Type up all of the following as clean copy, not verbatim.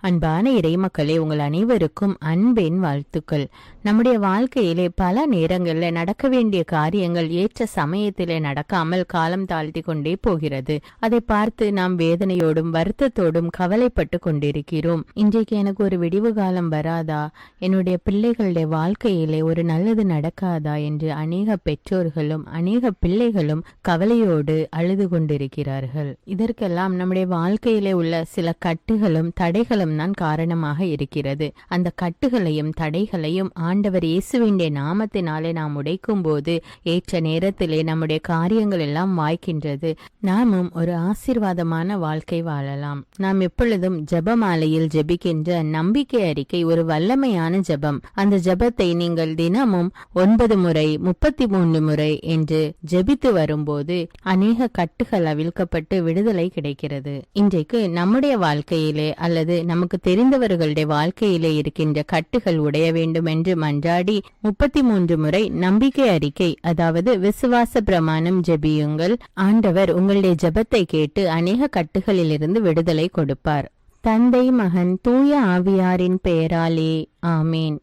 அன்பான இறைமக்களே, உங்கள் அனைவருக்கும் அன்பின் வாழ்த்துக்கள். நம்முடைய வாழ்க்கையிலே பல நேரங்களில் நடக்க வேண்டிய காரியங்கள் ஏற்ற சமயத்திலே நடக்காமல் காலம் தாழ்த்தி கொண்டே போகிறது. அதை பார்த்து நாம் வேதனையோடும் வருத்தத்தோடும் கவலைப்பட்டு கொண்டிருக்கிறோம். இன்றைக்கு எனக்கு ஒரு விடிவு காலம் வராதா, என்னுடைய பிள்ளைகளுடைய வாழ்க்கையிலே ஒரு நல்லது நடக்காதா என்று அநேக பெற்றோர்களும் அநேக பிள்ளைகளும் கவலையோடு அழுது கொண்டிருக்கிறார்கள். இதற்கெல்லாம் நம்முடைய வாழ்க்கையிலே உள்ள சில கட்டுகளும் தடைகளும் தான் காரணமாக இருக்கிறது. அந்த கட்டுகளையும் தடைகளையும் ஆண்டவர் இயேசுவின் நாமத்தினாலே நாம் உடைக்கும் போது ஏற்ற நேரத்திலே நம்முடைய காரியங்கள் எல்லாம் வாய்க்கின்றது. நாமும் ஒரு ஆசீர்வாதமான வாழ்க்கை வாழலாம். நாம் எப்பொழுதும் ஜெபமாலையில் ஜெபிக்கின்ற நம்பிக்கை அறிக்கை ஒரு வல்லமையான ஜெபம். அந்த ஜெபத்தை நீங்கள் தினமும் 9 முறை 33 முறை என்று ஜெபித்து வரும்போது அநேக கட்டுகள் அவிழ்க்கப்பட்டு விடுதலை கிடைக்கிறது. இன்றைக்கு நம்முடைய வாழ்க்கையிலே அல்லது நமக்கு தெரிந்தவர்களுடைய வாழ்க்கையிலே இருக்கின்ற கட்டுகள் உடைய வேண்டும் என்று மன்றாடி 33 முறை நம்பிக்கை அறிக்கை, அதாவது விசுவாச பிரமாணம் ஜெபியுங்கள். ஆண்டவர் உங்களுடைய ஜெபத்தை கேட்டு அநேக கட்டுகளிலிருந்து விடுதலை கொடுப்பார். தந்தை, மகன், தூய ஆவியாரின் பெயராலே ஆமேன்.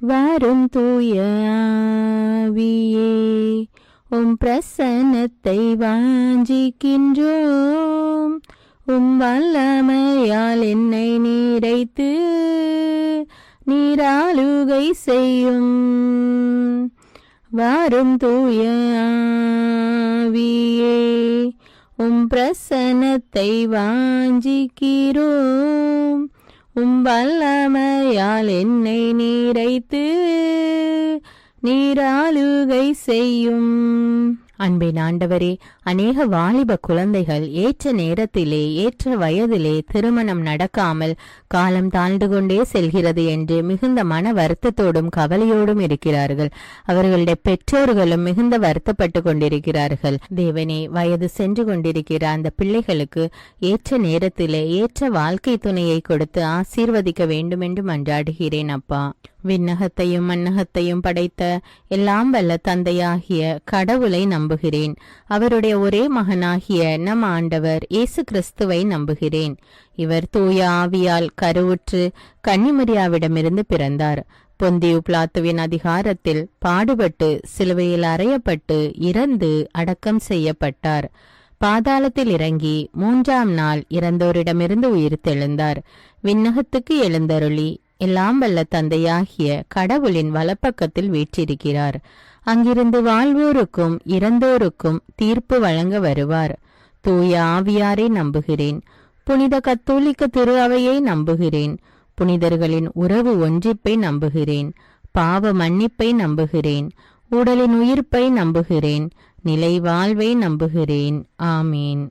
வாரும் தூய ஆவியே, உம் பிரசன்னத்தை வாஞ்சிக்கின்றோம். உம் வல்லமையால் என்னை நீரைத்து நீராளுகை செய்யும். வாரும் தூய ஆவியே, உம் பிரசன்னத்தை வாஞ்சிக்கிறோம். உம் வல்லமையால் என்னை நீரைத்து நீராளுகை செய்யும். அன்பின் ஆண்டவரே, அநேக வாலிப குழந்தைகள் ஏற்ற நேரத்திலே ஏற்ற வயதிலே திருமணம் நடக்காமல் காலம் தாழ்ந்து கொண்டே செல்கிறது என்று மிகுந்த மன வருத்தத்தோடும் கவலையோடும் இருக்கிறார்கள். அவர்களுடைய பெற்றோர்களும் மிகுந்த வருத்தப்பட்டு கொண்டிருக்கிறார்கள். தேவனே, வயது சென்று கொண்டிருக்கிற அந்த பிள்ளைகளுக்கு ஏற்ற நேரத்திலே ஏற்ற வாழ்க்கை துணையை கொடுத்து ஆசீர்வதிக்க வேண்டும் என்று மன்றாடுகிறேன். அப்பா, விண்ணகத்தையும் மண்ணகத்தையும் படைத்த எல்லாம் வல்ல தந்தையாகிய கடவுளை நம்புகிறேன். அவருடைய ஒரே மகனாகிய நம் ஆண்டவர் இயேசு கிறிஸ்துவை நம்புகிறேன். இவர் தூய ஆவியால் கருவுற்று கன்னிமரியாவிடமிருந்து பிறந்தார். பொந்தியு பிலாத்துவின் அதிகாரத்தில் பாடுபட்டு சிலுவையில் அறையப்பட்டு இறந்து அடக்கம் செய்யப்பட்டார். பாதாளத்தில் இறங்கி 3ஆம் நாள் இறந்தோரிடமிருந்து உயிர் தெழுந்தார். விண்ணகத்துக்கு எழுந்தருளி எல்லாம் வல்ல தந்தையாகிய கடவுளின் வலப்பக்கத்தில் வீற்றிருக்கிறார். அங்கிருந்து வாழ்வோருக்கும் இறந்தோருக்கும் தீர்ப்பு வழங்க வருவார். தூய ஆவியாரை நம்புகிறேன். புனித கத்தோலிக்க திரு அவையை நம்புகிறேன். புனிதர்களின் உறவு ஒன்றிப்பை நம்புகிறேன். பாவ மன்னிப்பை நம்புகிறேன். உடலின் உயிர்ப்பை நம்புகிறேன். நிலை வாழ்வை நம்புகிறேன். ஆமீன்.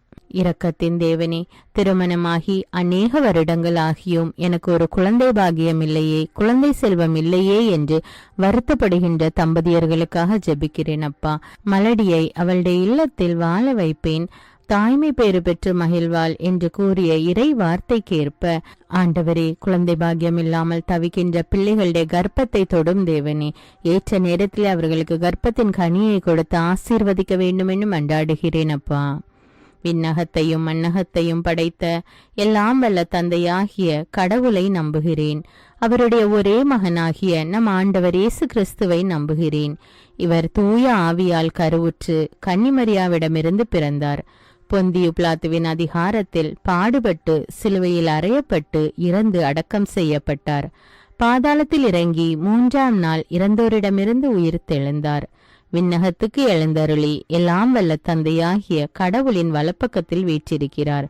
இரக்கத்தின் தேவனே, திருமணமாகி அநேக வருடங்கள் ஆகியும் எனக்கு ஒரு குழந்தை பாகியம் இல்லையே, குழந்தை செல்வம் இல்லையே என்று வருத்தப்படுகின்ற தம்பதியர்களுக்காக ஜெபிக்கிறேன். அப்பா, மலடியை அவளுடைய இல்லத்தில் வாழ வைப்பேன், தாய்மை பேறு பெற்று மகிழ்வாள் என்று கூறிய இறை வார்த்தைக்கேற்ப ஆண்டவரே, குழந்தை பாக்கியம் இல்லாமல் தவிக்கின்ற பிள்ளைகளுடைய கர்ப்பத்தை தொடும் தேவனே, ஏற்ற நேரத்தில் அவர்களுக்கு கர்ப்பத்தின் கனியை கொடுத்து ஆசீர்வதிக்க வேண்டும் என்று மன்றாடுகிறேன். அப்பா, விண்ணகத்தையும் மண்ணகத்தையும் படைத்த எல்லாம் வல்ல தந்தையாகிய கடவுளை நம்புகிறேன். அவருடைய ஒரே மகனாகிய நம் ஆண்டவர் இயேசு கிறிஸ்துவை நம்புகிறேன். இவர் தூய ஆவியால் கருவுற்று கன்னிமரியாவிடமிருந்து பிறந்தார். பொந்தியு பிலாத்துவின் அதிகாரத்தில் பாடுபட்டு சிலுவையில் அறையப்பட்டு இறந்து அடக்கம் செய்யப்பட்டார். பாதாளத்தில் இறங்கி 3ஆம் நாள் இறந்தோரிடமிருந்து உயிர் தெழுந்தார். விண்ணகத்துக்கு எழுந்தருளி எல்லாம் வல்ல தந்தையாகிய கடவுளின் வலப்பக்கத்தில் வீற்றிருக்கிறார்.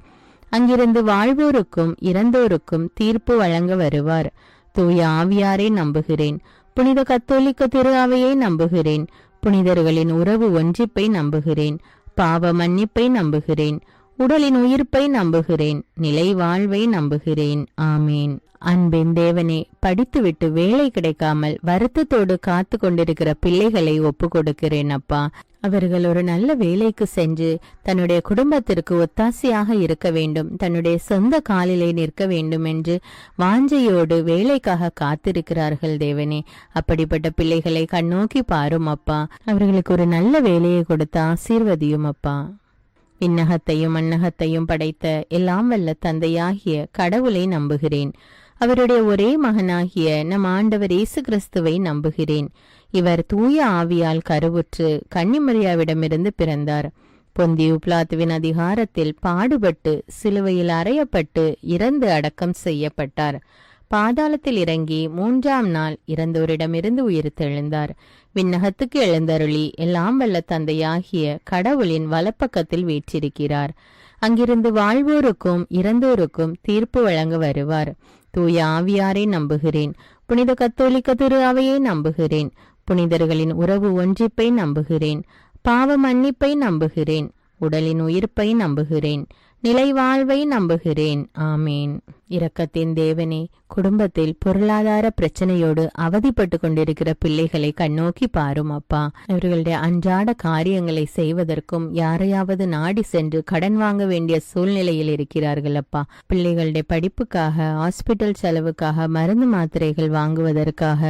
அங்கிருந்து வாழ்வோருக்கும் இறந்தோருக்கும் தீர்ப்பு வழங்க வருவார். தூய ஆவியாரை நம்புகிறேன். புனித கத்தோலிக்க திரு அவையை நம்புகிறேன். புனிதர்களின் உறவு ஒன்றிப்பை நம்புகிறேன். பாவ மன்னிப்பை நம்புகிறேன். உடலின் உயிர்ப்பை நம்புகிறேன். நிலை வாழ்வை நம்புகிறேன். ஆமீன். அன்பின் தேவனே, படித்துவிட்டு வேலை கிடைக்காமல் வருத்தத்தோடு காத்து கொண்டிருக்கிற பிள்ளைகளை ஒப்பு கொடுக்கிறேன். அப்பா, அவர்கள் ஒரு நல்ல வேலைக்கு சென்று தன்னுடைய குடும்பத்திற்கு ஒத்தாசையாக இருக்க வேண்டும், தன்னுடைய சொந்த காலிலே நிற்க வேண்டும் என்று வாஞ்சையோடு வேலைக்காக காத்திருக்கிறார்கள். தேவனே, அப்படிப்பட்ட பிள்ளைகளை கண்ணோக்கி பாரும் அப்பா. அவர்களுக்கு ஒரு நல்ல வேலையை கொடுத்து ஆசீர்வதியும் அப்பா. விண்ணகத்தையும் மண்ணகத்தையும் படைத்த எல்லாம் வல்ல தந்தையாகிய கடவுளை நம்புகிறேன். அவருடைய ஒரே மகனாகிய நம் ஆண்டவர் இயேசு கிறிஸ்துவை நம்புகிறேன். இவர் தூய ஆவியால் கருவுற்று கன்னிமரியாவிடமிருந்து பிறந்தார். பொந்தியு பிலாத்துவின் அதிகாரத்தில் பாடுபட்டு சிலுவையில் அறையப்பட்டு இறந்து அடக்கம் செய்யப்பட்டார். பாதாளத்தில் இறங்கி 3ஆம் நாள் இறந்தோரிடமிருந்து உயிர்த்தெழுந்தார். விண்ணகத்துக்கு எழுந்தருளி எல்லாம் வல்ல தந்தையாகிய கடவுளின் வலப்பக்கத்தில் வீற்றிருக்கிறார். அங்கிருந்து வாழ்வோருக்கும் இறந்தோருக்கும் தீர்ப்பு வழங்க வருவார். தூய ஆவியாரை நம்புகிறேன். புனித கத்தோலிக்க திரு அவையை நம்புகிறேன். புனிதர்களின் உறவு ஒன்றிப்பை நம்புகிறேன். பாவ மன்னிப்பை நம்புகிறேன். உடலின் உயிர்ப்பை நம்புகிறேன். நிலை வாழ்வை நம்புகிறேன். ஆமேன். இரக்கத்தின் தேவனே, குடும்பத்தில் பொருளாதார பிரச்சனையோடு அவதிப்பட்டு கொண்டிருக்கிற பிள்ளைகளை கண்ணோக்கி பாரும் அப்பா. இவர்களுடைய அன்றாட காரியங்களை செய்வதற்கும் யாரையாவது நாடி சென்று கடன் வாங்க வேண்டிய சூழ்நிலையில் இருக்கிறார்கள் அப்பா. பிள்ளைகளுடைய படிப்புக்காக, ஹாஸ்பிட்டல் செலவுக்காக, மருந்து மாத்திரைகள் வாங்குவதற்காக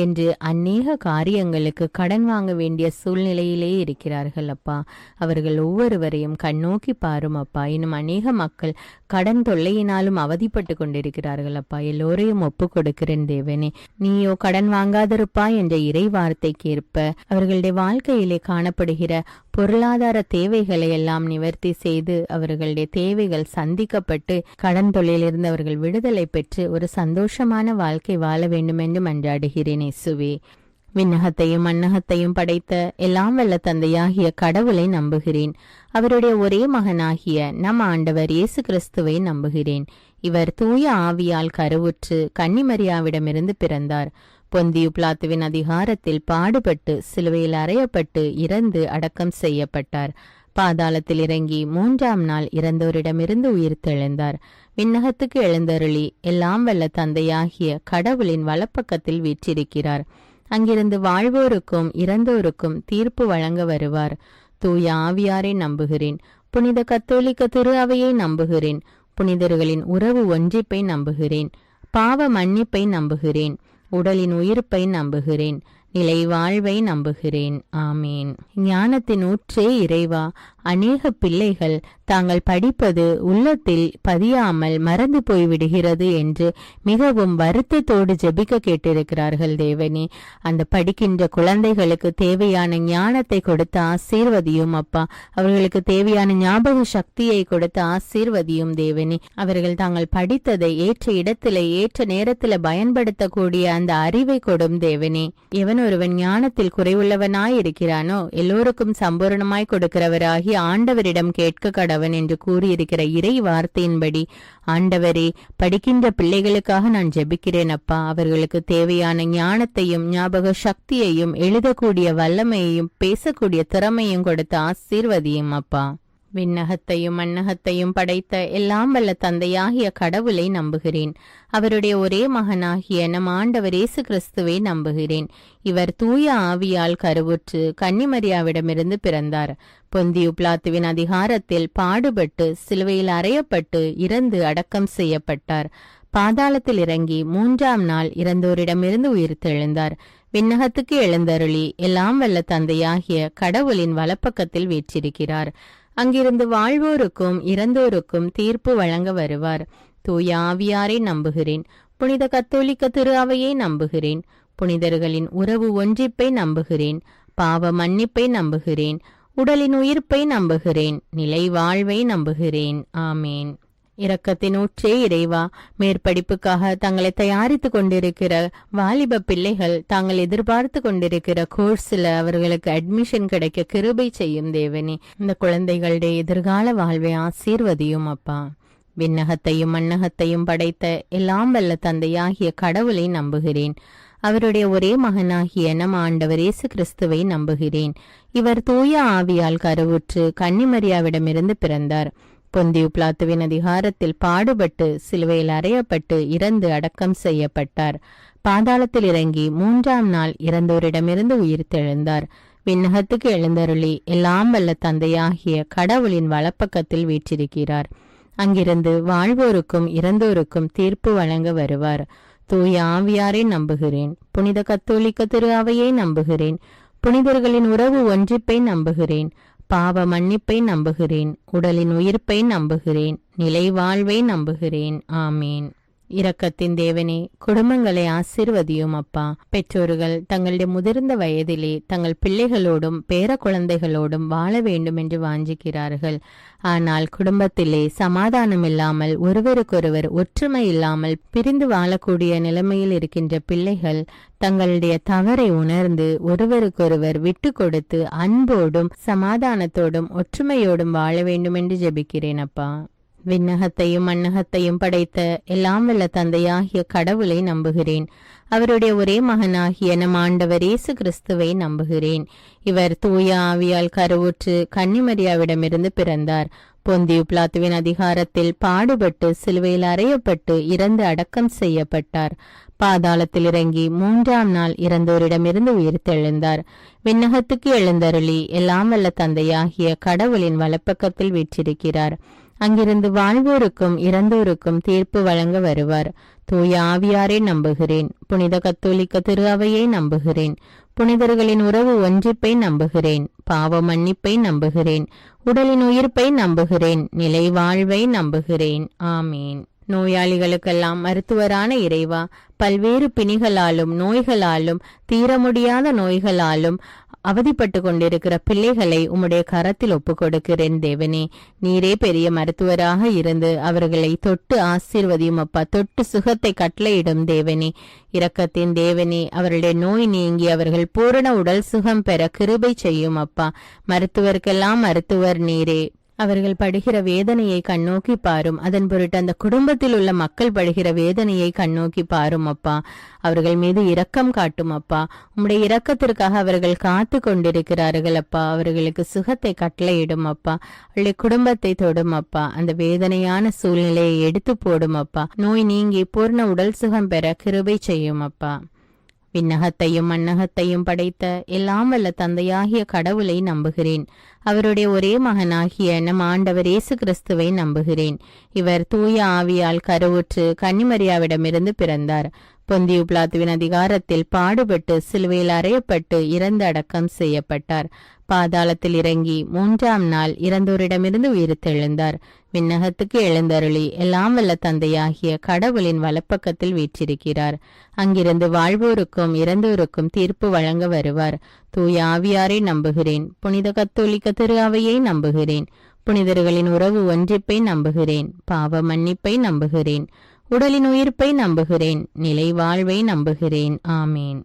என்று அநேக காரியங்களுக்கு கடன் வாங்க வேண்டிய சூழ்நிலையிலே இருக்கிறார்கள் அப்பா. அவர்கள் ஒவ்வொருவரையும் கண்ணோக்கி பாரும் அப்பா. இன்னும் அநேக மக்கள் கடன் தொல்லையினாலும் அவதிப்பட்டு கொண்டிருக்கிறார்கள் அப்பா. எல்லோரையும் ஒப்பு கொடுக்கிறேன் தேவனே. நீயோ கடன் வாங்காதிருப்பா என்ற இறை வார்த்தைக்கு ஏற்ப அவர்களுடைய வாழ்க்கையிலே காணப்படுகிற பொருளாதார தேவைகளை எல்லாம் நிவர்த்தி செய்து அவர்களுடைய தேவைகள் சந்திக்கப்பட்டு கடன் தொல்லையிலிருந்து அவர்கள் விடுதலை பெற்று ஒரு சந்தோஷமான வாழ்க்கை வாழ வேண்டும் என்று மன்றாடுகிறேன் இயேசுவே. விண்ணகத்தையும் மண்ணகத்தையும் படைத்த எல்லாம் வல்ல தந்தையாகிய கடவுளை நம்புகிறேன். அவருடைய ஒரே மகனாகிய நம் ஆண்டவர் இயேசு கிறிஸ்துவை நம்புகிறேன். இவர் தூய ஆவியால் கருவுற்று கன்னிமரியாவிடமிருந்து பிறந்தார். பொந்தியு பிலாத்துவின் அதிகாரத்தில் பாடுபட்டு சிலுவையில் அறையப்பட்டு இறந்து அடக்கம் செய்யப்பட்டார். பாதாளத்தில் இறங்கி 3ஆம் நாள் இறந்தோரிடமிருந்து உயிர்த்தெழுந்தார். விண்ணகத்துக்கு எழுந்தருளி எல்லாம் வல்ல தந்தையாகிய கடவுளின் வலப்பக்கத்தில் வீற்றிருக்கிறார். அங்கிருந்து வாழ்வோருக்கும் இறந்தோருக்கும் தீர்ப்பு வழங்க வருவார். தூய ஆவியாரை நம்புகிறேன். புனித கத்தோலிக்க திரு அவையை நம்புகிறேன். புனிதர்களின் உறவு ஒன்றிப்பை நம்புகிறேன். பாவ மன்னிப்பை நம்புகிறேன். உடலின் உயிர்ப்பை நம்புகிறேன். நிலை வாழ்வை நம்புகிறேன். ஆமேன். ஞானத்தின் ஊற்றே இறைவா, அநேக பிள்ளைகள் தாங்கள் படிப்பது உள்ளத்தில் பதியாமல் மறந்து போய்விடுகிறது என்று மிகவும் வருத்தத்தோடு ஜெபிக்க கேட்டிருக்கிறார்கள் தேவனே. அந்த படிக்கின்ற குழந்தைகளுக்கு தேவையான ஞானத்தை கொடுத்து ஆசீர்வதியும் அப்பா. அவர்களுக்கு தேவையான ஞாபக சக்தியை கொடுத்து ஆசீர்வதியும் தேவனே. அவர்கள் தாங்கள் படித்ததை ஏற்ற இடத்திலே ஏற்ற நேரத்தில் பயன்படுத்தக்கூடிய அந்த அறிவை கொடும் தேவனே. எவன் ஒருவன் ஞானத்தில் குறைவுள்ளவனாய் இருக்கிறானோ எல்லோருக்கும் சம்பூர்ணமாய் கொடுக்கிறவராகி ஆண்டவரிடம் கேட்க கடவன் என்று கூறியிருக்கிற இறை வார்த்தையின்படி ஆண்டவரே, படிக்கின்ற பிள்ளைகளுக்காக நான் ஜெபிக்கிறேன் அப்பா. அவர்களுக்கு தேவையான ஞானத்தையும் ஞாபக சக்தியையும் எழுதக்கூடிய வல்லமையையும் பேசக்கூடிய திறமையும் கொடுத்து ஆசீர்வதியும் அப்பா. விண்ணகத்தையும் மண்ணகத்தையும் படைத்த எல்லாம் வல்ல தந்தையாகிய கடவுளை நம்புகிறேன். அவருடைய ஒரே மகனாகிய நம் ஆண்டவர் இயேசு கிறிஸ்துவை நம்புகிறேன். இவர் தூய ஆவியால் கருவுற்று கன்னிமரியாவிடமிருந்து பிறந்தார். பொந்தியு பிலாத்துவின் அதிகாரத்தில் பாடுபட்டு சிலுவையில் அறையப்பட்டு இறந்து அடக்கம் செய்யப்பட்டார். பாதாளத்தில் இறங்கி 3ஆம் நாள் இறந்தோரிடமிருந்து உயிர்த்தெழுந்தார். விண்ணகத்துக்கு எழுந்தருளி எல்லாம் வல்ல தந்தையாகிய கடவுளின் வலப்பக்கத்தில் வீற்றிருக்கிறார். அங்கிருந்து வாழ்வோருக்கும் இறந்தோருக்கும் தீர்ப்பு வழங்க வருவார். தூய ஆவியாரை நம்புகிறேன். புனித கத்தோலிக்க திரு அவையை நம்புகிறேன். புனிதர்களின் உறவு ஒன்றிப்பை நம்புகிறேன். பாவ மன்னிப்பை நம்புகிறேன். உடலின் உயிர்ப்பை நம்புகிறேன். நிலை வாழ்வை நம்புகிறேன். ஆமேன். இரக்கத்தின் ஊற்றே இறைவா, மேற்படிப்புக்காக தங்களை தயாரித்து கொண்டிருக்கிற வாலிப பிள்ளைகள் தாங்கள் எதிர்பார்த்து கொண்டிருக்கிற கோர்ஸில் அவர்களுக்கு அட்மிஷன் கிடைக்க கிருபை செய்யும் தேவனே. இந்த குழந்தைகளுடைய எதிர்கால வாழ்வை ஆசீர்வதியும் அப்பா. விண்ணகத்தையும் மண்ணகத்தையும் படைத்த எல்லாம் வல்ல தந்தையாகிய கடவுளை நம்புகிறேன். அவருடைய ஒரே மகனாகிய நம் ஆண்டவர் இயேசு கிறிஸ்துவை நம்புகிறேன். இவர் தூய ஆவியால் கருவுற்று கன்னிமரியாவிடமிருந்து பிறந்தார். பொந்தியு பிலாத்துவின் அதிகாரத்தில் பாடுபட்டு சிலுவையில் அறையப்பட்டு இறந்து அடக்கம் செய்யப்பட்டார். பாதாளத்தில் இறங்கி 3ஆம் நாள் இறந்தோரிடமிருந்து உயிர்த்தெழுந்தார். விண்ணகத்துக்கு எழுந்தருளி எல்லாம் வல்ல தந்தையாகிய கடவுளின் வலப்பக்கத்தில் வீற்றிருக்கிறார். அங்கிருந்து வாழ்வோருக்கும் இறந்தோருக்கும் தீர்ப்பு வழங்க வருவார். தூய ஆவியாரை நம்புகிறேன். புனித கத்தோலிக்க திரு அவையை நம்புகிறேன். புனிதர்களின் உறவு ஒன்றிப்பை நம்புகிறேன். பாவ மன்னிப்பை நம்புகிறேன். உடலின் உயிர்ப்பை நம்புகிறேன். நிலை வாழ்வை நம்புகிறேன். ஆமீன். இரக்கத்தின் தேவனே, குடும்பங்களை ஆசீர்வதியும் அப்பா. பெற்றோர்கள் தங்களுடைய முதிர்ந்த வயதிலே தங்கள் பிள்ளைகளோடும் பேர குழந்தைகளோடும் வாழ வேண்டும் என்று வாஞ்சிக்கிறார்கள். ஆனால் குடும்பத்திலே சமாதானம் இல்லாமல், ஒருவருக்கொருவர் ஒற்றுமை இல்லாமல் பிரிந்து வாழக்கூடிய நிலைமையில் இருக்கின்ற பிள்ளைகள் தங்களுடைய தவறை உணர்ந்து ஒருவருக்கொருவர் விட்டு கொடுத்து அன்போடும் சமாதானத்தோடும் ஒற்றுமையோடும் வாழ வேண்டும் என்று ஜெபிக்கிறேன் அப்பா. விண்ணகத்தையும் மண்ணகத்தையும் படைத்த எல்லாம் வல்ல தந்தையாகிய கடவுளை நம்புகிறேன். அவருடைய ஒரே மகனாகிய நம் ஆண்டவர் இயேசு கிறிஸ்துவை நம்புகிறேன். இவர் தூய ஆவியால் கருவுற்று கன்னிமரியாவிடமிருந்து பிறந்தார். பொந்தியு பிலாத்துவின் அதிகாரத்தில் பாடுபட்டு சிலுவையில் அறையப்பட்டு இறந்து அடக்கம் செய்யப்பட்டார். பாதாளத்தில் இறங்கி 3ஆம் நாள் இறந்தோரிடமிருந்து உயிர்த்தெழுந்தார். விண்ணகத்துக்கு எழுந்தருளி எல்லாம் வல்ல தந்தையாகிய கடவுளின் வலப்பக்கத்தில் வீற்றிருக்கிறார். அங்கிருந்து வாழ்வோருக்கும் இறந்தோருக்கும் தீர்ப்பு வழங்க வருவார். தூய ஆவியாரை நம்புகிறேன். புனித கத்தோலிக்க திரு அவையை நம்புகிறேன். புனிதர்களின் உறவு ஒன்றிப்பை நம்புகிறேன். பாவ மன்னிப்பை நம்புகிறேன். உடலின் உயிர்ப்பை நம்புகிறேன். நிலை வாழ்வை நம்புகிறேன். ஆமீன். நோயாளிகளுக்கெல்லாம் மருத்துவரான இறைவா, பல்வேறு பிணிகளாலும் நோய்களாலும் தீர முடியாத நோய்களாலும் அவதிப்பட்டு கொண்டிருக்கிற பிள்ளைகளை உம்முடைய கரத்தில் ஒப்புக் கொடுக்கிறேன் தேவனே. நீரே பெரிய மருத்துவராக இருந்து அவர்களை தொட்டு ஆசீர்வதியும் அப்பா. தொட்டு சுகத்தை கட்டளையிடும் தேவனே. இரக்கத்தின் தேவனே, அவர்களுடைய நோய் நீங்கி அவர்கள் பூரண உடல் சுகம் பெற கிருபை செய்யும் அப்பா. மருத்துவருக்கெல்லாம் மருத்துவர் நீரே. அவர்கள் படுகிற வேதனையை கண்ணோக்கி பாரும். அதன் பொருட்டு அந்த குடும்பத்தில் உள்ள மக்கள் படுகிற வேதனையை கண்ணோக்கி பாரும் அப்பா. அவர்கள் மீது இரக்கம் காட்டும் அப்பா. உம்முடைய இரக்கத்திற்காக அவர்கள் காத்து கொண்டிருக்கிறார்கள் அப்பா. அவர்களுக்கு சுகத்தை கட்டளையிடும் அப்பா. அவருடைய குடும்பத்தை தொடும் அப்பா. அந்த வேதனையான சூழ்நிலையை எடுத்து போடும் அப்பா. நோய் நீங்கி பூர்ண உடல் சுகம் பெற கிருபை செய்யும் அப்பா. விண்ணகத்தையும் மண்ணகத்தையும் படைத்த எல்லாம் வல்ல தந்தையாகிய கடவுளை நம்புகிறேன். அவருடைய ஒரே மகனாகிய நம் ஆண்டவர் இயேசு கிறிஸ்துவை நம்புகிறேன். இவர் தூய ஆவியால் கருவுற்று கன்னிமரியாவிடமிருந்து பிறந்தார். பொந்தியு பிலாத்துவின் அதிகாரத்தில் பாடுபட்டு சிலுவையில் அறையப்பட்டு இறந்து அடக்கம் செய்யப்பட்டார். பாதாளத்தில் இறங்கி 3ஆம் நாள் இறந்தோரிடமிருந்து உயிர்த்தெழுந்தார். விண்ணகத்துக்கு எழுந்தருளி எல்லாம் வல்ல தந்தையாகிய கடவுளின் வலப்பக்கத்தில் வீற்றிருக்கிறார். அங்கிருந்து வாழ்வோருக்கும் இறந்தோருக்கும் தீர்ப்பு வழங்க வருவார். தூய ஆவியாரை நம்புகிறேன். புனித கத்தோலிக்க திரு அவையை நம்புகிறேன். புனிதர்களின் உறவு ஒன்றிப்பை நம்புகிறேன். பாவ மன்னிப்பை நம்புகிறேன். உடலின் உயிர்ப்பை நம்புகிறேன். நிலை வாழ்வை நம்புகிறேன். ஆமீன்.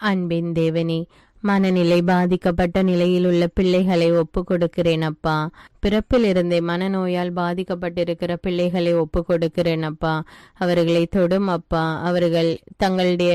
அன்பின் தேவனே, மனநிலை பாதிக்கப்பட்ட நிலையில் உள்ள பிள்ளைகளை ஒப்பு கொடுக்கிறேன் அப்பா. பிறப்பிலிருந்தே மனநோயால் பாதிக்கப்பட்டிருக்கிற பிள்ளைகளை ஒப்பு கொடுக்கிறேன் அப்பா. அவர்களை தொடும் அப்பா. அவர்கள் தங்களுடைய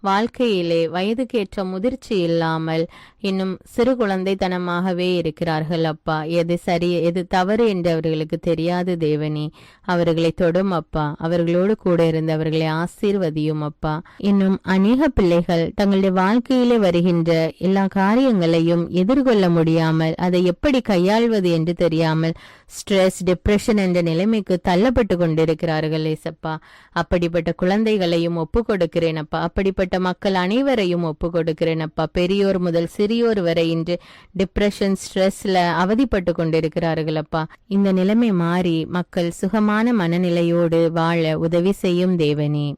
வாழ்க்கையிலே வயதுக்கேற்ற முதிர்ச்சி இல்லாமல் இன்னும் சிறு குழந்தைத்தனமாகவே இருக்கிறார்கள் அப்பா. எது சரி எது தவறு என்று அவர்களுக்கு தெரியாது தேவனே. அவர்களை தொடும் அப்பா. அவர்களோடு கூட இருந்து அவர்களை ஆசீர்வதியும் அப்பா. இன்னும் அநேக பிள்ளைகள் தங்களுடைய வாழ்க்கையிலே வருகின்ற எல்லா காரியங்களையும் எதிர்கொள்ள முடியாமல் அதை எப்படி கையாள்வது என்று தெரியாமல் ஸ்ட்ரெஸ், டிப்ரெஷன் என்ற நிலைமைக்கு தள்ளப்பட்டு கொண்டிருக்கிறார்கள் ஏசப்பா. அப்படிப்பட்ட குழந்தைகளையும் ஒப்பு கொடுக்கிறேன் அப்பா. அப்படிப்பட்ட மக்கள் அனைவரையும் ஒப்பு கொடுக்கிறேன் அப்பா. பெரியோர் முதல் சிறியோர் வரை இன்று டிப்ரெஷன், ஸ்ட்ரெஸ்ல அவதிப்பட்டு கொண்டிருக்கிறார்கள் அப்பா. இந்த நிலைமை மாறி மக்கள் சுகமான மனநிலையோடு வாழ உதவி செய்யும் தேவனே.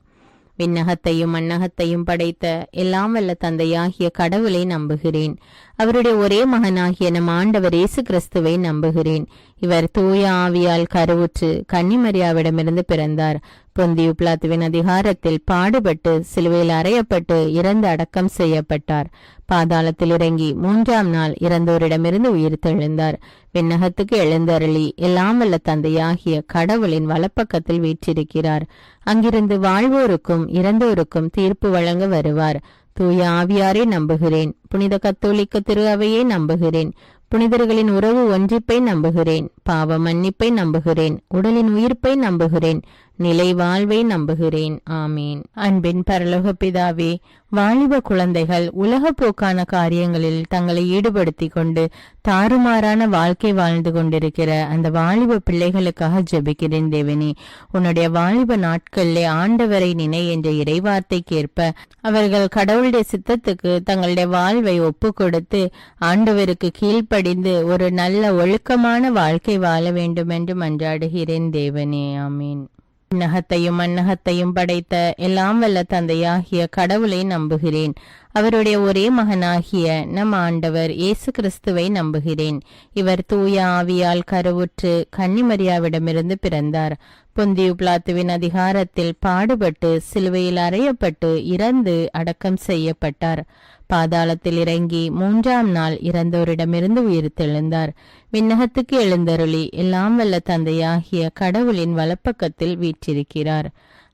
விண்ணகத்தையும் மண்ணகத்தையும் படைத்த எல்லாம் வல்ல தந்தையாகிய கடவுளை நம்புகிறேன். அவருடைய ஒரே மகனாகிய நம் ஆண்டவர் இயேசு கிறிஸ்துவை நம்புகிறேன். இவர் தூய ஆவியால் கருவுற்று கன்னிமரியாவிடமிருந்து பிறந்தார். பொந்தியு பிலாத்துவின் அதிகாரத்தில் பாடுபட்டு சிலுவையில் அறையப்பட்டு இறந்து அடக்கம் செய்யப்பட்டார். பாதாளத்தில் இறங்கி 3ஆம் நாள் இறந்தோரிடமிருந்து உயிர்த்தெழுந்தார். விண்ணகத்துக்கு எழுந்தருளி எல்லாம் வல்ல தந்தையாகிய கடவுளின் வலப்பக்கத்தில் வீற்றிருக்கிறார். அங்கிருந்து வாழ்வோருக்கும் இறந்தோருக்கும் தீர்ப்பு வழங்க வருவார். தூய ஆவியாரை நம்புகிறேன். புனித கத்தோலிக்க திரு அவையை நம்புகிறேன். புனிதர்களின் உறவு ஒன்றிப்பை நம்புகிறேன். பாவ மன்னிப்பை நம்புகிறேன். உடலின் உயிர்ப்பை நம்புகிறேன். நிலை வாழ்வை நம்புகிறேன். ஆமீன். அன்பின் பரலோக பிதாவே, வாலிப குழந்தைகள் உலகப்போக்கான காரியங்களில் தங்களை ஈடுபடுத்தி கொண்டு தாறுமாறான வாழ்க்கை வாழ்ந்து கொண்டிருக்கிற அந்த வாலிப பிள்ளைகளுக்காக ஜெபிக்கிறேன் தேவனே. உன்னுடைய வாலிப நாட்களிலே ஆண்டவரை நினை என்ற இறைவார்த்தைக்கேற்ப அவர்கள் கடவுளுடைய சித்தத்துக்கு தங்களுடைய வாழ்வை ஒப்பு கொடுத்து ஆண்டவருக்கு கீழ்ப்படிந்து ஒரு நல்ல ஒழுக்கமான வாழ்க்கை வாழ வேண்டும் என்று மன்றாடுகிறேன் தேவனே. ஆமீன். விண்ணகத்தையும் மண்ணகத்தையும் படைத்த எல்லாம் வல்ல தந்தையாகிய கடவுளை நம்புகிறேன். அவருடைய ஒரே மகனாகிய நம் ஆண்டவர் இயேசு கிறிஸ்துவை நம்புகிறேன். இவர் தூய ஆவியால் கருவுற்று கன்னிமரியாவிடமிருந்து பிறந்தார். பொந்தியு பிலாத்துவின் அதிகாரத்தில் பாடுபட்டு சிலுவையில் அறையப்பட்டு இறந்து அடக்கம் செய்யப்பட்டார். பாதாளத்தில் இறங்கி 3ஆம் நாள் இறந்தோரிடமிருந்து உயிர்த்தெழுந்தார். விண்ணகத்துக்கு எழுந்தருளி எல்லாம் வல்ல தந்தையாகிய கடவுளின் வலப்பக்கத்தில் வீற்றிருக்கிறார்.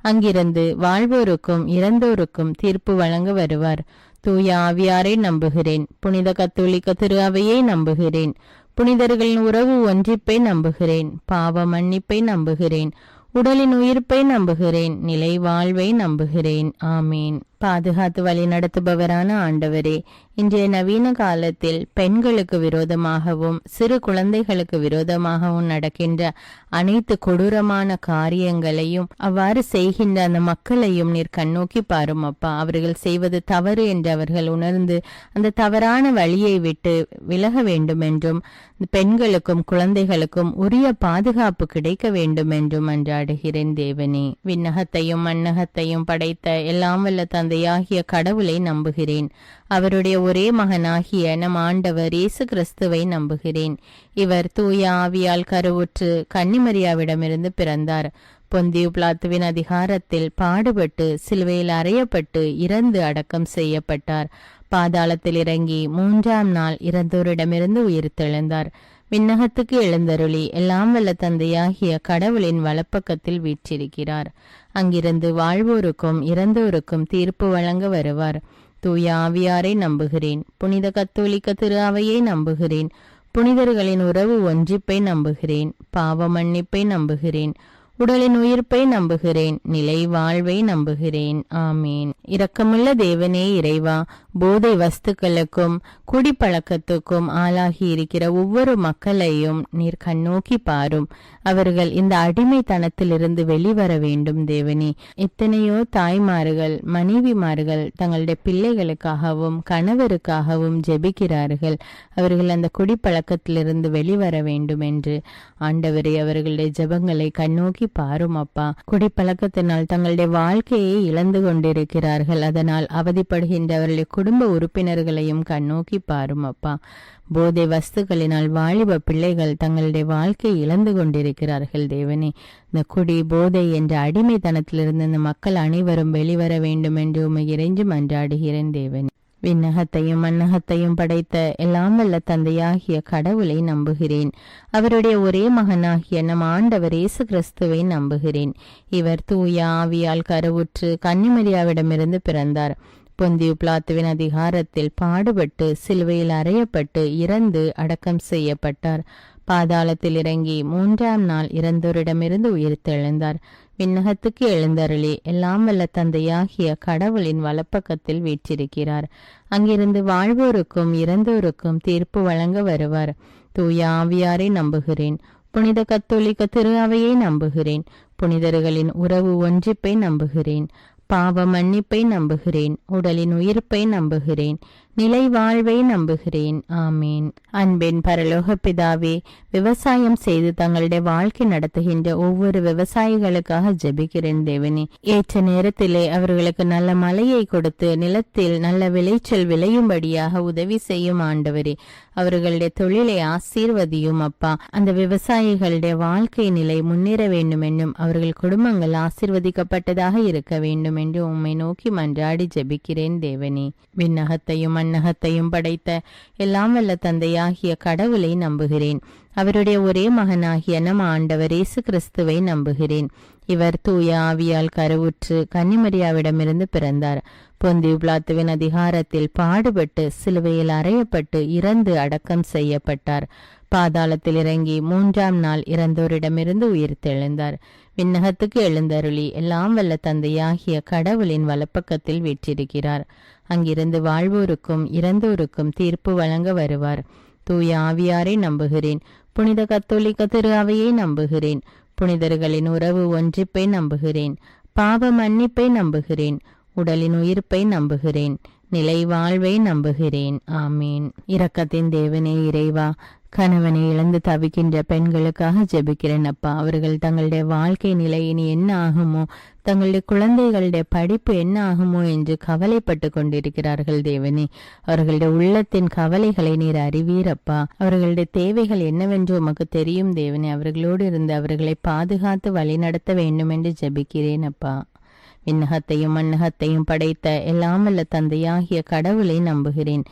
அங்கிருந்து வாழ்வோருக்கும் இறந்தோருக்கும் தீர்ப்பு வழங்க வருவார். தூய ஆவியாரை நம்புகிறேன். புனித கத்தோலிக்க திரு அவையை நம்புகிறேன். புனிதர்களின் உறவு ஒன்றிப்பை நம்புகிறேன். பாவ மன்னிப்பை நம்புகிறேன். உடலின் உயிர்ப்பை நம்புகிறேன். நிலை வாழ்வை நம்புகிறேன். ஆமீன். பாதுகாத்து வழி நடத்துபவரான ஆண்டவரே, இன்றைய நவீன காலத்தில் பெண்களுக்கு விரோதமாகவும் சிறு குழந்தைகளுக்கு விரோதமாகவும் நடக்கின்ற அனைத்து கொடூரமான காரியங்களையும் அவ்வாறு செய்கின்ற அந்த மக்களையும் நீர் கண்ணோக்கி பாரும் அப்பா. அவர்கள் செய்வது தவறு என்று அவர்கள் உணர்ந்து அந்த தவறான வழியை விட்டு விலக வேண்டும் என்றும் பெண்களுக்கும் குழந்தைகளுக்கும் உரிய பாதுகாப்பு கிடைக்க வேண்டும் என்றும் மன்றாடுகிறேன் தேவனே. விண்ணகத்தையும் மண்ணகத்தையும் படைத்த எல்லாம் வல்ல தந்தையாகிய கடவுளை நம்புகிறேன். அவருடைய ஒரே மகனாகிய நம் ஆண்டவர் இயேசு கிறிஸ்துவை நம்புகிறேன். இவர் தூய ஆவியால் கருவுற்று கன்னிமரியாவிடமிருந்து பிறந்தார். பொந்தியு பிலாத்துவின் அதிகாரத்தில் பாடுபட்டு சிலுவையில் அறையப்பட்டு இறந்து அடக்கம் செய்யப்பட்டார். பாதாளத்தில் இறங்கி 3ஆம் நாள் இறந்தோரிடமிருந்து உயிர்த்தெழுந்தார். விண்ணகத்துக்கு எழுந்தருளி எல்லாம் வல்ல தந்தையாகிய கடவுளின் வலப்பக்கத்தில் வீற்றிருக்கிறார். அங்கிருந்து வாழ்வோருக்கும் இறந்தோருக்கும் தீர்ப்பு வழங்க வருவார். தூய ஆவியாரை நம்புகிறேன். புனித கத்தோலிக்க திரு அவையை நம்புகிறேன். புனிதர்களின் உறவு ஒன்றிப்பை நம்புகிறேன். பாவ மன்னிப்பை நம்புகிறேன். உடலின் உயிர்ப்பை நம்புகிறேன். நிலை வாழ்வை நம்புகிறேன். ஆமீன். இரக்கமுள்ள தேவனே இறைவா, போதை வஸ்துக்களுக்கும் குடிப்பழக்கத்துக்கும் ஆளாகி இருக்கிற ஒவ்வொரு மக்களையும் நீர் கண்ணோக்கி பாரும். அவர்கள் இந்த அடிமைத்தனத்திலிருந்து வெளிவர வேண்டும் தேவனே. எத்தனையோ தாய்மார்கள் மனைவிமார்கள் தங்களுடைய பிள்ளைகளுக்காகவும் கணவருக்காகவும் ஜெபிக்கிறார்கள். அவர்கள் அந்த குடிப்பழக்கத்திலிருந்து வெளிவர வேண்டும் என்று ஆண்டவரே அவர்களுடைய ஜெபங்களை கண்ணோக்கி பாரும் அப்பா. குடிப்பழக்கத்தினால் தங்களுடைய வாழ்க்கையை இழந்து கொண்டிருக்கிறார்கள். அதனால் அவதிப்படுகின்றவர்களுடைய குடும்ப உறுப்பினர்களையும் கண்ணோக்கி பாரும் அப்பா. போதை வஸ்துக்களினால் வாலிப பிள்ளைகள் தங்களுடைய வாழ்க்கையை இழந்து கொண்டிருக்கிறார்கள் தேவனே. இந்த குடி போதை என்ற அடிமைத்தனத்திலிருந்து இந்த மக்கள் அனைவரும் வெளிவர வேண்டும் என்று உம்மை இறைஞ்சி மன்றாடுகிறேன் தேவனே. விண்ணகத்தையும் மண்ணகத்தையும் படைத்த எல்லாம் வல்ல தந்தையாகிய கடவுளை நம்புகிறேன். அவருடைய ஒரே மகனாகிய நம் ஆண்டவர் இயேசு கிறிஸ்துவை நம்புகிறேன். இவர் தூய ஆவியால் கருவுற்று கன்னிமரியாவிடமிருந்து பிறந்தார். பொந்தியு பிலாத்துவின் அதிகாரத்தில் பாடுபட்டு சிலுவையில் அறையப்பட்டு இறந்து அடக்கம் செய்யப்பட்டார். பாதாளத்தில் இறங்கி 3ஆம் நாள் இறந்தோரிடமிருந்து உயிர்த்தெழுந்தார். விண்ணகத்துக்கு எழுந்தருளி எல்லாம் வல்ல தந்தையாகிய கடவுளின் வலப்பக்கத்தில் வீற்றிருக்கிறார். அங்கிருந்து வாழ்வோருக்கும் இறந்தோருக்கும் தீர்ப்பு வழங்க வருவார். தூய ஆவியாரை நம்புகிறேன். புனித கத்தோலிக்க திரு அவையை நம்புகிறேன். புனிதர்களின் உறவு ஒன்றிப்பை நம்புகிறேன். பாவ மன்னிப்பை நம்புகிறேன். உடலின் உயிர்ப்பை நம்புகிறேன். நிலை வாழ்வை நம்புகிறேன். ஆமீன். அன்பின் பரலோக பிதாவே, விவசாயம் செய்து தங்களுடைய வாழ்க்கை நடத்துகின்ற ஒவ்வொரு விவசாயிகளுக்காக ஜெபிக்கிறேன் தேவனே. ஏற்ற நேரத்திலே அவர்களுக்கு நல்ல மழையை கொடுத்து நிலத்தில் நல்ல விளைச்சல் விளையும்படியாக உதவி செய்யும் ஆண்டவரே. அவர்களுடைய தொழிலை ஆசீர்வதியும் அப்பா. அந்த விவசாயிகளுடைய வாழ்க்கை நிலை முன்னேற வேண்டும் என்னும் அவர்கள் குடும்பங்கள் ஆசீர்வதிக்கப்பட்டதாக இருக்க வேண்டும் என்று உம்மை நோக்கி மன்றாடி ஜெபிக்கிறேன் தேவனே. விண்ணகத்தையும் மண்ணகத்தையும் படைத்த எல்லாம் வல்ல தந்தையாகிய கடவுளை நம்புகிறேன். அவருடைய ஒரே மகனாகிய நம் ஆண்டவர் இயேசு கிறிஸ்துவை நம்புகிறேன். இவர் தூய ஆவியால் கருவுற்று கன்னிமரியாவிடமிருந்து பிறந்தார். பொந்தியு பிலாத்துவின் அதிகாரத்தில் பாடுபட்டு சிலுவையில் அறையப்பட்டு இறந்து அடக்கம் செய்யப்பட்டார். பாதாளத்தில் இறங்கி 3ஆம் நாள் இறந்தோரிடமிருந்து உயிர்த்தெழுந்தார். விண்ணகத்துக்கு எழுந்தருளி எல்லாம் வல்ல தந்தையாகிய கடவுளின் வலப்பக்கத்தில் வீற்றிருக்கிறார். அங்கிருந்து வாழ்வோருக்கும் இறந்தோருக்கும் தீர்ப்பு வழங்க வருவார். தூய ஆவியாரை நம்புகிறேன். புனித கத்தோலிக்க திரு அவையை நம்புகிறேன். புனிதர்களின் உறவு ஒன்றிப்பை நம்புகிறேன். பாவ மன்னிப்பை நம்புகிறேன். உடலின் உயிர்ப்பை நம்புகிறேன். நிலை வாழ்வை நம்புகிறேன். ஆமீன். இரக்கத்தின் தேவனே இறைவா, கணவனை இழந்து தவிக்கின்ற பெண்களுக்காக ஜெபிக்கிறேன் அப்பா. அவர்கள் தங்களுடைய வாழ்க்கை நிலை இனி என்ன ஆகுமோ, தங்களுடைய குழந்தைகளுடைய படிப்பு என்ன ஆகுமோ என்று கவலைப்பட்டு கொண்டிருக்கிறார்கள் தேவனே. அவர்களுடைய உள்ளத்தின் கவலைகளை நீர் அறிவீரப்பா. அவர்களுடைய தேவைகள் என்னவென்று உமக்கு தெரியும் தேவனே. அவர்களோடு இருந்து அவர்களை பாதுகாத்து வழிநடத்த வேண்டும் என்று ஜெபிக்கிறேன் அப்பா. விண்ணகத்தையும் மண்ணகத்தையும் படைத்த எல்லாம் வல்ல தந்தையாகிய கடவுளை நம்புகிறேன்.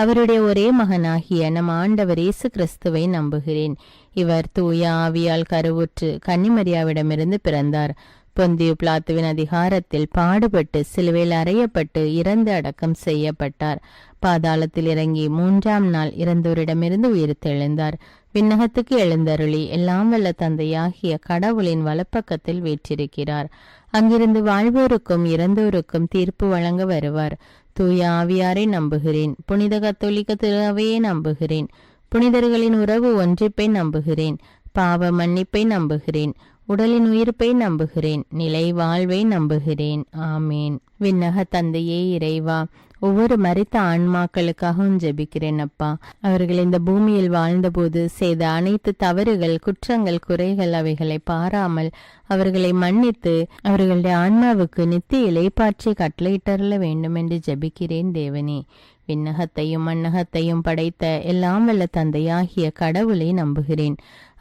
அவருடைய ஒரே மகனாகிய நம் ஆண்டவர் இயேசு கிறிஸ்துவை நம்புகிறேன். இவர் தூய ஆவியால் கருவுற்று கன்னிமரியாவிடமிருந்து பிறந்தார். பொந்தியு பிலாத்துவின் அதிகாரத்தில் பாடுபட்டு சிலுவையில் அறையப்பட்டு இறந்து அடக்கம் செய்யப்பட்டார். பாதாளத்தில் இறங்கி 3ஆம் நாள் இறந்தோரிடமிருந்து உயிர்த்தெழுந்தார். விண்ணகத்துக்கு எழுந்தருளி எல்லாம் வல்ல தந்தையாகிய கடவுளின் வலப்பக்கத்தில் வீற்றிருக்கிறார். அங்கிருந்து வாழ்வோருக்கும் இறந்தோருக்கும் தீர்ப்பு வழங்க வருவார். தூய ஆவியாரை நம்புகிறேன். புனித கத்தோலிக்க திரு அவையை நம்புகிறேன். புனிதர்களின் உறவு ஒன்றிப்பை நம்புகிறேன். பாவ மன்னிப்பை நம்புகிறேன். உடலின் உயிர்ப்பை நம்புகிறேன். நிலை வாழ்வை நம்புகிறேன். ஆமீன். விண்ணக தந்தையே இறைவா, ஒவ்வொரு மரித்த ஆன்மாக்களுக்காகவும் ஜெபிக்கிறேன் அப்பா. அவர்கள் இந்த பூமியில் வாழ்ந்தபோது செய்த அனைத்து தவறுகள், குற்றங்கள், குறைகள் அவைகளை பாராமல் அவர்களை மன்னித்து அவர்களுடைய ஆன்மாவுக்கு நித்திய இளைப்பாற்றி கட்டளையிட்டருள வேண்டும் என்று ஜெபிக்கிறேன் தேவனே. விண்ணகத்தையும் மண்ணகத்தையும் படைத்த எல்லாம் வல்ல தந்தையாகிய கடவுளை நம்புகிறேன்.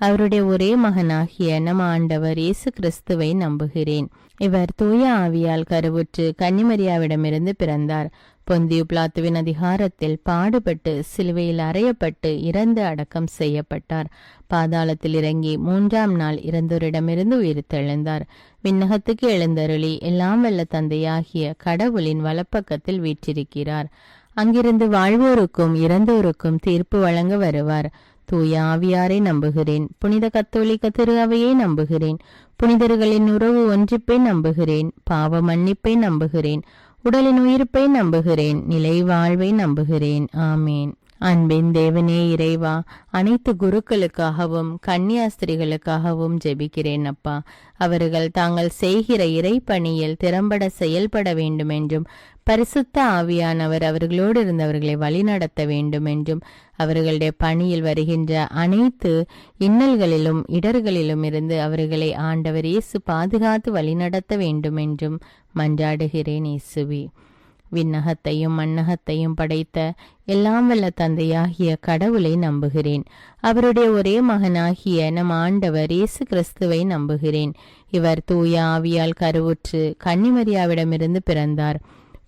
அவருடைய ஒரே மகனாகிய நம் ஆண்டவர் இயேசு கிறிஸ்துவை நம்புகிறேன். இவர் தூய ஆவியால் கருவுற்று கன்னிமரியாவிடமிருந்து பிறந்தார். பொந்தியு பிலாத்துவின் அதிகாரத்தில் பாடுபட்டு சிலுவையில் அறையப்பட்டு இறந்து அடக்கம் செய்யப்பட்டார். பாதாளத்தில் இறங்கி 3ஆம் நாள் இறந்தோரிடமிருந்து உயிர்த்தெழுந்தார். விண்ணகத்துக்கு எழுந்தருளி எல்லாம் வல்ல தந்தையாகிய கடவுளின் வலப்பக்கத்தில் வீற்றிருக்கிறார். அங்கிருந்து வாழ்வோருக்கும் இறந்தோருக்கும் தீர்ப்பு வழங்க வருவார். தூய ஆவியாரை நம்புகிறேன். புனித கத்தோலிக்க திரு அவையை நம்புகிறேன். புனிதர்களின் உறவு ஒன்றிப்பை நம்புகிறேன். பாவ மன்னிப்பை நம்புகிறேன். உடலின் உயிர்ப்பை நம்புகிறேன். நிலை வாழ்வை நம்புகிறேன். ஆமீன். அன்பின் தேவனே இறைவா, அனைத்து குருக்களுக்காகவும் கன்னியாஸ்திரிகளுக்காகவும் ஜெபிக்கிறேன் அப்பா. அவர்கள் தாங்கள் செய்கிற இறை பணியில் திறம்பட செயல்பட வேண்டும் என்றும் பரிசுத்த ஆவியானவர் அவர்களோடு இருந்தவர்களை வழிநடத்த வேண்டும் என்றும் அவர்களுடைய பணியில் வருகின்ற அனைத்து இன்னல்களிலும் இடர்களிலும் இருந்து அவர்களை ஆண்டவர் இயேசு பாதுகாத்து வழிநடத்த வேண்டும் என்றும் மன்றாடுகிறேன் இயேசுவே. விண்ணகத்தையும் மண்ணகத்தையும் படைத்த எல்லாம் வல்ல தந்தையாகிய கடவுளை நம்புகிறேன். அவருடைய ஒரே மகனாகிய நம் ஆண்டவர் இயேசு கிறிஸ்துவை நம்புகிறேன். இவர் தூய ஆவியால் கருவுற்று கன்னிமரியாவிடமிருந்து பிறந்தார்.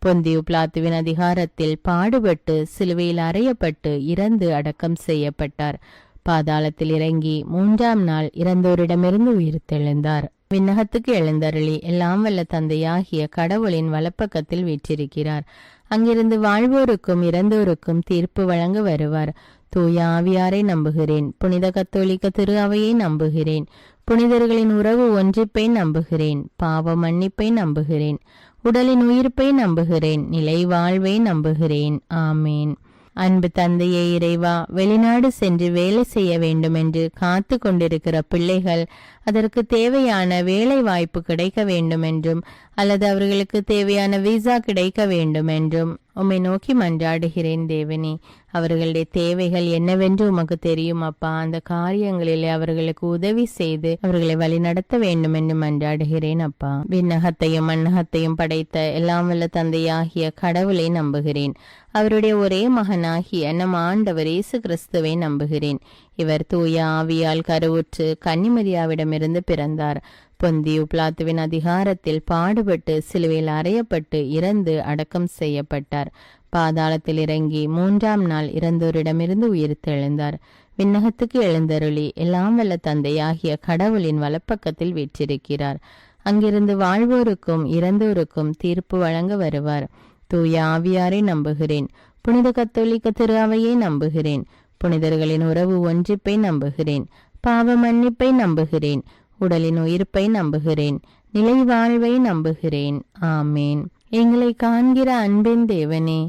பொந்தியு பிலாத்துவின் அதிகாரத்தில் பாடுபட்டு சிலுவையில் அறையப்பட்டு இறந்து அடக்கம் செய்யப்பட்டார். பாதாளத்தில் இறங்கி 3ஆம் நாள் இறந்தோரிடமிருந்து உயிர்த்தெழுந்தார். விண்ணகத்துக்கு எழுந்தருளி எல்லாம் வல்ல தந்தையாகிய கடவுளின் வலப்பக்கத்தில் வீற்றிருக்கிறார். அங்கிருந்து வாழ்வோருக்கும் இறந்தோருக்கும் தீர்ப்பு வழங்க வருவார். தூய ஆவியாரை நம்புகிறேன். புனித கத்தோலிக்க திரு அவையை நம்புகிறேன். புனிதர்களின் உறவு ஒன்றிப்பை நம்புகிறேன். பாவ மன்னிப்பை நம்புகிறேன். உடலின் உயிர்ப்பை நம்புகிறேன். நிலை வாழ்வை நம்புகிறேன். ஆமீன். அன்பு தந்தையே இறைவா, வெளிநாடு சென்று வேலை செய்ய வேண்டும் என்று காத்து கொண்டிருக்கிற பிள்ளைகள் அதற்கு தேவையான வேலை வாய்ப்பு கிடைக்க வேண்டும் என்றும் அல்லது அவர்களுக்கு தேவையான விசா கிடைக்க வேண்டும் என்றும் உம்மை நோக்கி மன்றாடுகிறேன் தேவனே. அவர்களுடைய தேவைகள் என்னவென்று உமக்கு தெரியும் அப்பா. அந்த காரியங்களிலே அவர்களுக்கு உதவி செய்து அவர்களை வழிநடத்த வேண்டும் என்று மன்றாடுகிறேன் அப்பா. விண்ணகத்தையும் மண்ணகத்தையும் படைத்த எல்லாம் வல்ல தந்தையாகிய கடவுளை நம்புகிறேன். அவருடைய ஒரே மகனாகிய நம் ஆண்டவர் இயேசு கிறிஸ்துவை நம்புகிறேன். இவர் தூய ஆவியால் கருவுற்று கன்னிமரியாவிடமிருந்து பிறந்தார். பொந்தியு பிலாத்துவின் அதிகாரத்தில் பாடுபட்டு சிலுவையில் அறையப்பட்டு இறந்து அடக்கம் செய்யப்பட்டார். பாதாளத்தில் இறங்கி 3ஆம் நாள் இறந்தோரிடமிருந்து உயிர்த்தெழுந்தார். விண்ணகத்துக்கு எழுந்தருளி எல்லாம் வல்ல தந்தையாகிய கடவுளின் வலப்பக்கத்தில் வீற்றிருக்கிறார். அங்கிருந்து வாழ்வோருக்கும் இறந்தோருக்கும் தீர்ப்பு வழங்க வருவார். தூய ஆவியாரை நம்புகிறேன். புனித கத்தோலிக்க திரு அவையை நம்புகிறேன். புனிதர்களின் உறவு ஒன்றிப்பை நம்புகிறேன். பாவ மன்னிப்பை நம்புகிறேன். உடலின் உயிர்ப்பை நம்புகிறேன், நிலை வாழ்வை நம்புகிறேன். ஆமேன். எங்களை காண்கிற அன்பின் தேவனே,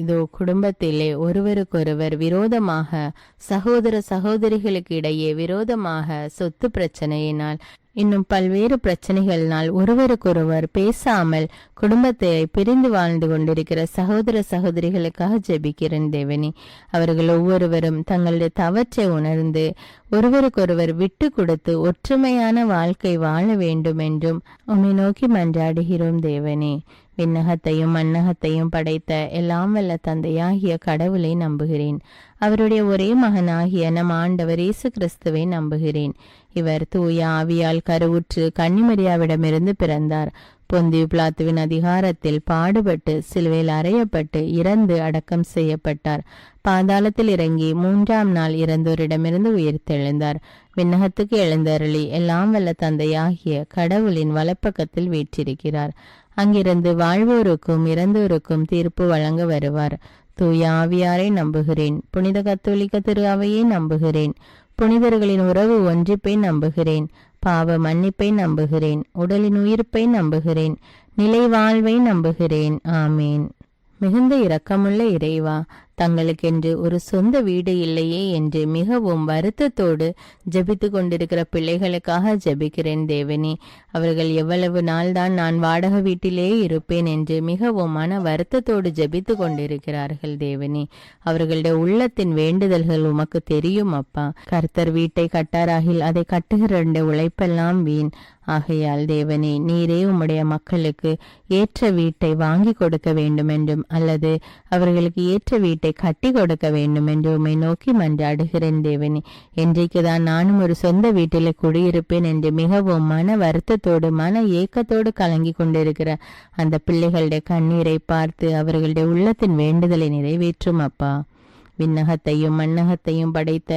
இதோ குடும்பத்திலே ஒருவருக்கொருவர் விரோதமாக, சகோதர சகோதரிகளுக்கு இடையே விரோதமாக, சொத்து பிரச்சனையினால், இன்னும் பல்வேறு பிரச்சனைகளினால் ஒருவருக்கொருவர் பேசாமல் குடும்பத்தை பிரிந்து வாழ்ந்து கொண்டிருக்கிற சகோதர சகோதரிகளுக்காக ஜெபிக்கிறேன் தேவனே. அவர்கள் ஒவ்வொருவரும் தங்களுடைய தவற்றை உணர்ந்து ஒருவருக்கொருவர் விட்டு கொடுத்து ஒற்றுமையான வாழ்க்கை வாழ வேண்டும் என்றும் உம்மை நோக்கி மன்றாடுகிறோம் தேவனே. விண்ணகத்தையும் மண்ணகத்தையும் படைத்த எல்லாம் வல்ல தந்தையாகிய கடவுளை நம்புகிறேன். அவருடைய ஒரே மகனாகிய நம் ஆண்டவர் இயேசு கிறிஸ்துவை நம்புகிறேன். இவர் தூய ஆவியால் கருவுற்று கன்னிமரியாவிடமிருந்து பிறந்தார். பொந்தியு பிலாத்துவின் அதிகாரத்தில் பாடுபட்டு சிலுவையில் அறையப்பட்டு இறந்து அடக்கம் செய்யப்பட்டார். பாதாளத்தில் இறங்கி 3ஆம் நாள் இறந்தோரிடமிருந்து உயிர்த்தெழுந்தார். விண்ணகத்துக்கு எழுந்தருளி எல்லாம் வல்ல தந்தையாகிய கடவுளின் வலப்பக்கத்தில் வீற்றிருக்கிறார். அங்கிருந்து வாழ்வோருக்கும் இறந்தோருக்கும் தீர்ப்பு வழங்க வருவார். தூய ஆவியாரை நம்புகிறேன். புனித கத்தோலிக்க திரு அவையை நம்புகிறேன். புனிதர்களின் உறவு ஒன்றிப்பை நம்புகிறேன். பாவ மன்னிப்பை நம்புகிறேன். உடலின் உயிர்ப்பை நம்புகிறேன். நிலை வாழ்வை நம்புகிறேன். ஆமேன். மிகுந்த இரக்கமுள்ள இறைவா, தங்களுக்கென்று ஒரு சொந்த வீடு இல்லையே என்று மிகவும் வருத்தத்தோடு ஜெபித்து கொண்டிருக்கிற பிள்ளைகளுக்காக ஜெபிக்கிறேன் தேவனே. அவர்கள் எவ்வளவு நாள்தான் நான் வாடகை வீட்டிலே இருப்பேன் என்று மிகவும் மன வருத்தத்தோடு ஜெபித்து கொண்டிருக்கிறார்கள் தேவனே. அவர்களுடைய உள்ளத்தின் வேண்டுதல்கள் உமக்கு தெரியும் அப்பா. கர்த்தர் வீட்டை கட்டாராகில் அதை கட்டுகிற உழைப்பெல்லாம் வீண். ஆகையால் தேவனே, நீரே உம்முடைய மக்களுக்கு ஏற்ற வீட்டை வாங்கி கொடுக்க வேண்டும் என்றும் அல்லது அவர்களுக்கு ஏற்ற வீட்டை கட்டி கொடுக்க வேண்டும் என்று உம்மை நோக்கி மன்றாடுகிறேன் தேவனே. என்றைக்குதான் நானும் ஒரு சொந்த வீட்டில் குடியிருப்பேன் என்று மிகவும் மன வருத்தத்தோடு மன ஏக்கத்தோடு கலங்கி கொண்டிருக்கிற அந்த பிள்ளைகளுடைய கண்ணீரை பார்த்து அவர்களுடைய உள்ளத்தின் வேண்டுதலை நிறைவேற்றும் அப்பா. விண்ணகத்தையும் மண்ணகத்தையும் படைத்த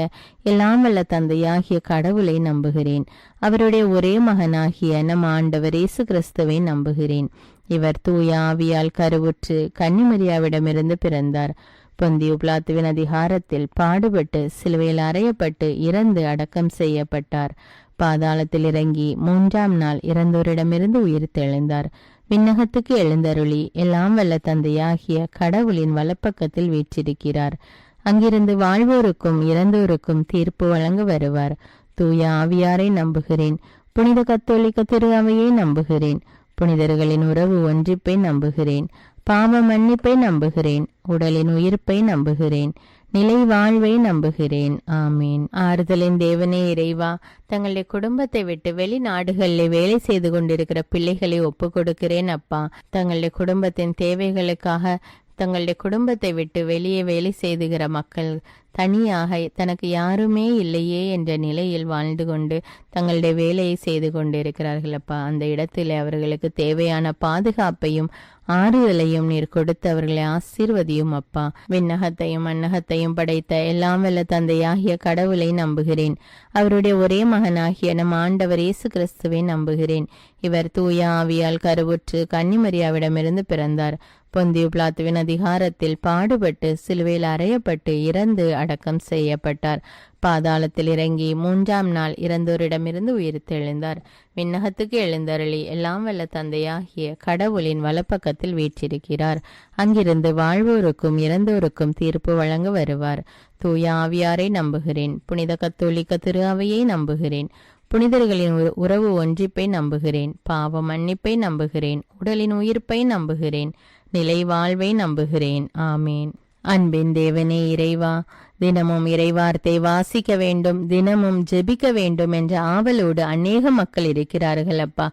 எல்லாம் வல்ல தந்தையாகிய கடவுளை நம்புகிறேன். அவருடைய ஒரே மகனாகிய நம் ஆண்டவர் இயேசு கிறிஸ்துவை நம்புகிறேன். இவர் தூய ஆவியால் கருவுற்று கன்னிமரியாவிடமிருந்து பிறந்தார். பொந்தியு பிலாத்துவின் அதிகாரத்தில் பாடுபட்டு சிலுவையில் அறையப்பட்டு இறந்து அடக்கம் செய்யப்பட்டார். பாதாளத்தில் இறங்கி 3ஆம் நாள் இறந்தோரிடமிருந்து உயிர்த்தெழுந்தார். விண்ணகத்துக்கு எழுந்தருளி எல்லாம் வல்ல தந்தையாகிய கடவுளின் வலப்பக்கத்தில் வீற்றிருக்கிறார். அங்கிருந்து வாழ்வோருக்கும் இறந்தோருக்கும் தீர்ப்பு வழங்க வருவார். தூய ஆவியாரை நம்புகிறேன். புனித கத்தோலிக்க திரு அவையை நம்புகிறேன். புனிதர்களின் உறவு ஒன்றிப்பை நம்புகிறேன். பாவ மன்னிப்பை நம்புகிறேன். உடலின் உயிர்ப்பை நம்புகிறேன். நிலை வாழ்வை நம்புகிறேன். ஆமீன். ஆறுதலின் தேவனே இறைவா, தங்களுடைய குடும்பத்தை விட்டு வெளிநாடுகளில் வேலை செய்து கொண்டிருக்கிற பிள்ளைகளை ஒப்பு கொடுக்கிறேன் அப்பா. தங்களுடைய குடும்பத்தின் தேவைகளுக்காக தங்களுடைய குடும்பத்தை விட்டு வெளியே வேலை செய்துகிற மக்கள் தனியாக தனக்கு யாருமே இல்லையே என்ற நிலையில் வாழ்ந்து கொண்டு தங்களுடைய வேலையை செய்து கொண்டிருக்கிறார்கள் அப்பா. அந்த இடத்தில் அவர்களுக்கு தேவையான பாதுகாப்பையும் ஆறுதலையும் நீர் கொடுத்து அவர்களை ஆசீர்வதியும் அப்பா. விண்ணகத்தையும் மண்ணகத்தையும் படைத்த எல்லாம் வல்ல தந்தையாகிய கடவுளை நம்புகிறேன். அவருடைய ஒரே மகனாகிய நம் ஆண்டவர் இயேசு கிறிஸ்துவை நம்புகிறேன். இவர் தூய ஆவியால் கருவுற்று கன்னிமரியாவிடமிருந்து பிறந்தார். பொந்தியு பிலாத்துவின் அதிகாரத்தில் பாடுபட்டு சிலுவையில் அறையப்பட்டு இறந்து அடக்கம் செய்யப்பட்டார். பாதாளத்தில் இறங்கி 3ஆம் நாள் இறந்தோரிடமிருந்து உயிர்த்தெழுந்தார். விண்ணகத்துக்கு எழுந்தருளி எல்லாம் வல்ல தந்தையாகிய கடவுளின் வலப்பக்கத்தில் வீற்றிருக்கிறார். அங்கிருந்து வாழ்வோருக்கும் இறந்தோருக்கும் தீர்ப்பு வழங்க வருவார். தூய ஆவியாரை நம்புகிறேன். புனித கத்தோலிக்க திரு அவையை நம்புகிறேன். புனிதர்களின் உறவு ஒன்றிப்பை நம்புகிறேன். பாவ மன்னிப்பை நம்புகிறேன். உடலின் உயிர்ப்பை நம்புகிறேன். நிலை வாழ்வை நம்புகிறேன். ஆமேன். அன்பின் தேவனே இறைவா, தினமும் இறைவார்த்தை வாசிக்க வேண்டும், தினமும் ஜெபிக்க வேண்டும் என்ற ஆவலோடு அநேக மக்கள் இருக்கிறார்கள் அப்பா.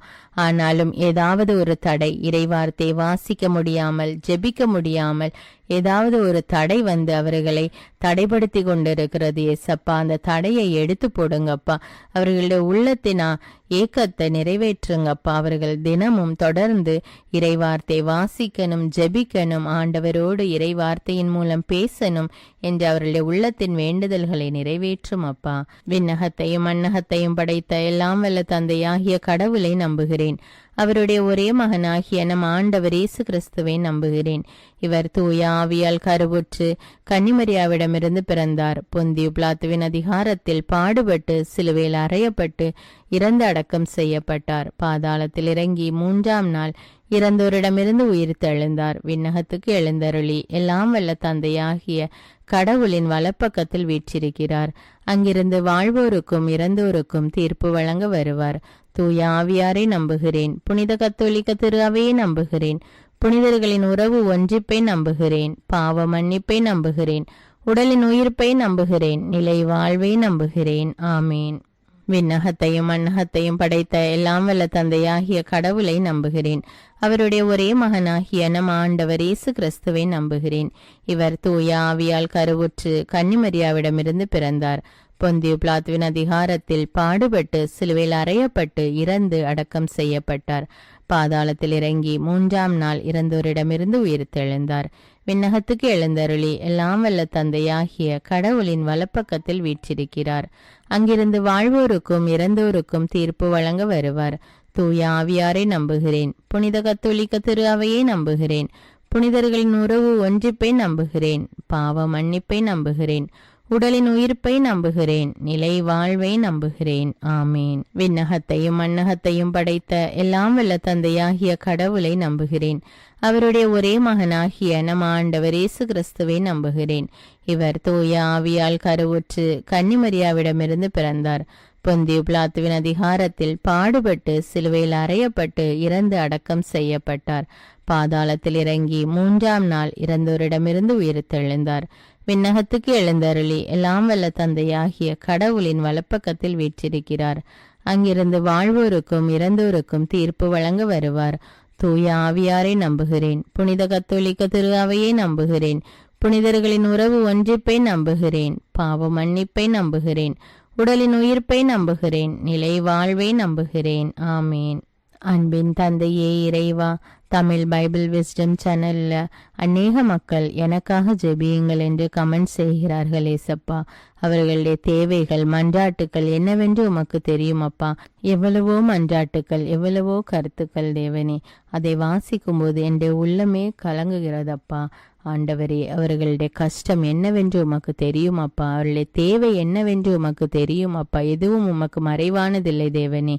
ஆனாலும் ஏதாவது ஒரு தடை, இறைவார்த்தை வாசிக்க முடியாமல் ஜெபிக்க முடியாமல் ஏதாவது ஒரு தடை வந்து அவர்களை தடைப்படுத்தி கொண்டிருக்கிறது ஏசப்பா. அந்த தடையை எடுத்து போடுங்கப்பா. அவர்களுடைய உள்ளத்தினா ஏக்கத்தை நிறைவேற்றுங்கப்பா. அவர்கள் தினமும் தொடர்ந்து இறைவார்த்தை வாசிக்கணும், ஜெபிக்கணும், ஆண்டவரோடு இறைவார்த்தையின் மூலம் பேசணும் என்று அவர்களுடைய உள்ளத்தின் வேண்டுதல்களை நிறைவேற்றும் அப்பா. விண்ணகத்தையும் மண்ணகத்தையும் படைத்த எல்லாம் வல்ல தந்தையாகிய கடவுளை நம்புகிறேன். நம்புகிறேன். அவருடைய ஒரே மகனாகிய நம் ஆண்டவர் இயேசு கிறிஸ்துவை நம்புகிறேன். இவர் தூய ஆவியால் கருவுற்று கன்னிமரியாவிடமிருந்து பிறந்தார். பொந்தியு பிலாத்துவின் அதிகாரத்தில் பாடுபட்டு சிலுவையில் அறையப்பட்டு இறந்து அடக்கம் செய்யப்பட்டார். பாதாளத்தில் இறங்கி 3ஆம் நாள் இறந்தோரிடமிருந்து உயிர் தெழுந்தார். விண்ணகத்துக்கு எழுந்தருளி எல்லாம் வல்ல தந்தையாகிய கடவுளின் வலப்பக்கத்தில் வீற்றிருக்கிறார். அங்கிருந்து வாழ்வோருக்கும் இறந்தோருக்கும் தீர்ப்பு வழங்க வருவார். தூய ஆவியாரை நம்புகிறேன். புனித கத்தோலிக்க திரு அவையை நம்புகிறேன். புனிதர்களின் உறவு ஒன்றிப்பை நம்புகிறேன். பாவ மன்னிப்பை நம்புகிறேன். உடலின் உயிர்ப்பை நம்புகிறேன். நிலை வாழ்வை நம்புகிறேன். ஆமேன். விண்ணகத்தையும் மண்ணகத்தையும் படைத்த எல்லாம் வல்ல தந்தையாகிய கடவுளை நம்புகிறேன். அவருடைய ஒரே மகனாகிய நம் ஆண்டவர் இயேசு கிறிஸ்துவை நம்புகிறேன். இவர் தூய ஆவியால் கருவுற்று கன்னிமரியாவிடமிருந்து பிறந்தார். பொந்தியு பிலாத்துவின் அதிகாரத்தில் பாடுபட்டு சிலுவையில் அறையப்பட்டு இறந்து அடக்கம் செய்யப்பட்டார். பாதாளத்தில் இறங்கி 3ஆம் நாள் இறந்தோரிடமிருந்து உயிர் தெழுந்தார். விண்ணகத்துக்கு எழுந்தருளி எல்லாம் வல்ல தந்தையாகிய கடவுளின் வலப்பக்கத்தில் வீற்றிருக்கிறார். அங்கிருந்து வாழ்வோருக்கும் இறந்தோருக்கும் தீர்ப்பு வழங்க வருவார். தூய ஆவியாரை நம்புகிறேன். புனித கத்தோலிக்க திரு அவையை நம்புகிறேன். புனிதர்களின் உறவு ஒன்றிப்பை நம்புகிறேன். பாவ மன்னிப்பை நம்புகிறேன். உடலின் உயிர்ப்பை நம்புகிறேன். நிலை வாழ்வை நம்புகிறேன். ஆமேன். விண்ணகத்தையும் மண்ணகத்தையும் படைத்த எல்லாம் வல்ல தந்தையாகிய கடவுளை நம்புகிறேன். அவருடைய ஒரே மகனாகிய நம் ஆண்டவர் இயேசு கிறிஸ்துவை நம்புகிறேன். இவர் தூய ஆவியால் கருவுற்று கன்னிமரியாவிடமிருந்து பிறந்தார். பொந்தியு பிலாத்துவின் அதிகாரத்தில் பாடுபட்டு சிலுவையில் அறையப்பட்டு இறந்து அடக்கம் செய்யப்பட்டார். பாதாளத்தில் இறங்கி 3ஆம் நாள் இறந்தோரிடமிருந்து உயிர் தெழுந்தார். விண்ணகத்துக்கு எழுந்தருளி எல்லாம் வல்ல தந்தையாகிய கடவுளின் வலப்பக்கத்தில் வீற்றிருக்கிறார். அங்கிருந்து வாழ்வோருக்கும் இறந்தோருக்கும் தீர்ப்பு வழங்க வருவார். தூய ஆவியாரை நம்புகிறேன். புனித கத்தோலிக்க திரு அவையை நம்புகிறேன். புனிதர்களின் உறவு ஒன்றிப்பை நம்புகிறேன். பாவ மன்னிப்பை நம்புகிறேன். உடலின் உயிர்ப்பை நம்புகிறேன். நிலை வாழ்வை நம்புகிறேன். ஆமேன். அன்பின் தந்தையே இறைவா, தமிழ் பைபிள் விஸ்டம் சேனல்ல அநேக மக்கள் எனக்காக ஜெபியுங்கள் என்று கமெண்ட் செய்கிறார்கள். ஏசப்பா, அவர்களுடைய தேவைகள் மன்றாட்டுக்கள் என்னவென்று உமக்கு தெரியும் அப்பா. எவ்வளவோ மன்றாட்டுக்கள், எவ்வளவோ கருத்துக்கள் தேவனே, அதை வாசிக்கும் போது என்னுடைய உள்ளமே கலங்குகிறதப்பா. ஆண்டவரே, அவர்களுடைய கஷ்டம் என்னவென்று உமக்கு தெரியும் அப்பா. அவர்களுடைய தேவை என்னவென்று உமக்கு தெரியும் அப்பா. எதுவும் உமக்கு மறைவானதில்லை தேவனே.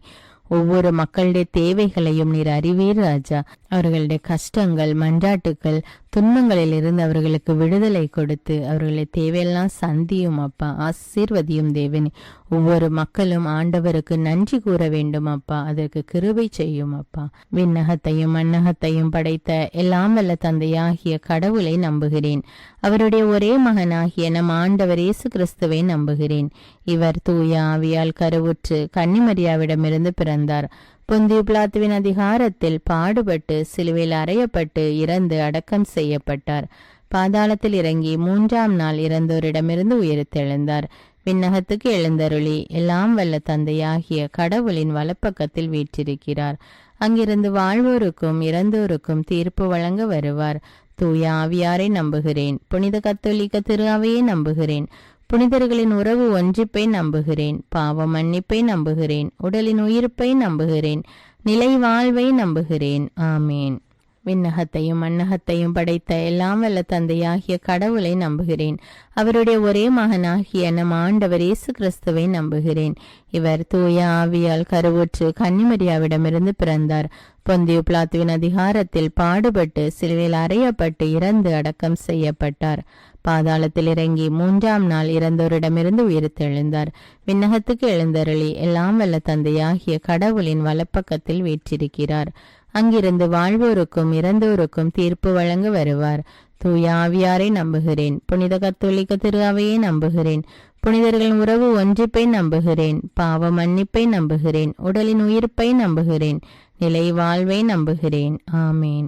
ஒவ்வொரு மக்களுடைய தேவைகளையும் நீர் அறிவீர் ராஜா. அவர்களுடைய கஷ்டங்கள் மன்றாட்டுக்கள் துன்பங்களில் இருந்து அவர்களுக்கு விடுதலை கொடுத்து அவர்களுடைய தேவையெல்லாம் சந்தியும் அப்பா. ஆசீர்வதியும் தேவனே. ஒவ்வொரு மக்களும் ஆண்டவருக்கு நன்றி கூற வேண்டும் அப்பா. அதற்கு கிருபை செய்யும் அப்பா. விண்ணகத்தையும் மண்ணகத்தையும் படைத்த எல்லாம் வல்ல தந்தையாகிய கடவுளை நம்புகிறேன். அவருடைய ஒரே மகனாகிய நம் ஆண்டவர் இயேசு கிறிஸ்துவை நம்புகிறேன். இவர் தூய ஆவியால் கருவுற்று கன்னிமரியாவிடமிருந்து பிறந்தார். பொந்தியு பிலாத்துவின் அதிகாரத்தில் பாடுபட்டு சிலுவையில் அறையப்பட்டு இறந்து அடக்கம் செய்யப்பட்டார். பாதாளத்தில் இறங்கி 3ஆம் நாள் இறந்தோரிடமிருந்து உயிர் தெழுந்தார். விண்ணகத்துக்கு எழுந்தருளி எல்லாம் வல்ல தந்தையாகிய கடவுளின் வலப்பக்கத்தில் வீற்றிருக்கிறார். அங்கிருந்து வாழ்வோருக்கும் இறந்தோருக்கும் தீர்ப்பு வழங்க வருவார். தூய ஆவியாரை நம்புகிறேன். புனித கத்தோலிக்க திரு அவையை நம்புகிறேன். புனிதர்களின் உறவு ஒன்றிப்பை நம்புகிறேன். பாவ மன்னிப்பை நம்புகிறேன். உடலின் உயிர்ப்பை நம்புகிறேன். நிலை வாழ்வை நம்புகிறேன். ஆமேன். விண்ணகத்தையும் மண்ணகத்தையும் படைத்த எல்லாம் வல்ல தந்தையாகிய கடவுளை நம்புகிறேன். அவருடைய ஒரே மகனாகிய நம் ஆண்டவர் இயேசு கிறிஸ்துவை நம்புகிறேன். இவர் தூய ஆவியால் கருவுற்று கன்னிமரியாவிடமிருந்து பிறந்தார். பொந்தியு பிலாத்துவின் அதிகாரத்தில் பாடுபட்டு சிலுவையில் அறையப்பட்டு இறந்து அடக்கம் செய்யப்பட்டார். பாதாளத்தில் இறங்கி 3ஆம் நாள் இறந்தோரிடமிருந்து உயிர் தெழுந்தார். விண்ணகத்துக்கு எழுந்தருளி எல்லாம் வல்ல தந்தையாகிய கடவுளின் வலப்பக்கத்தில் வீற்றிருக்கிறார். அங்கிருந்து வாழ்வோருக்கும் இறந்தோருக்கும் தீர்ப்பு வழங்க வருவார். தூய ஆவியாரை நம்புகிறேன். புனித கத்தோலிக்க திரு அவையை நம்புகிறேன். புனிதர்களின் உறவு ஒன்றிப்பை நம்புகிறேன். பாவ மன்னிப்பை நம்புகிறேன். உடலின் உயிர்ப்பை நம்புகிறேன். நிலை வாழ்வை நம்புகிறேன். ஆமேன்.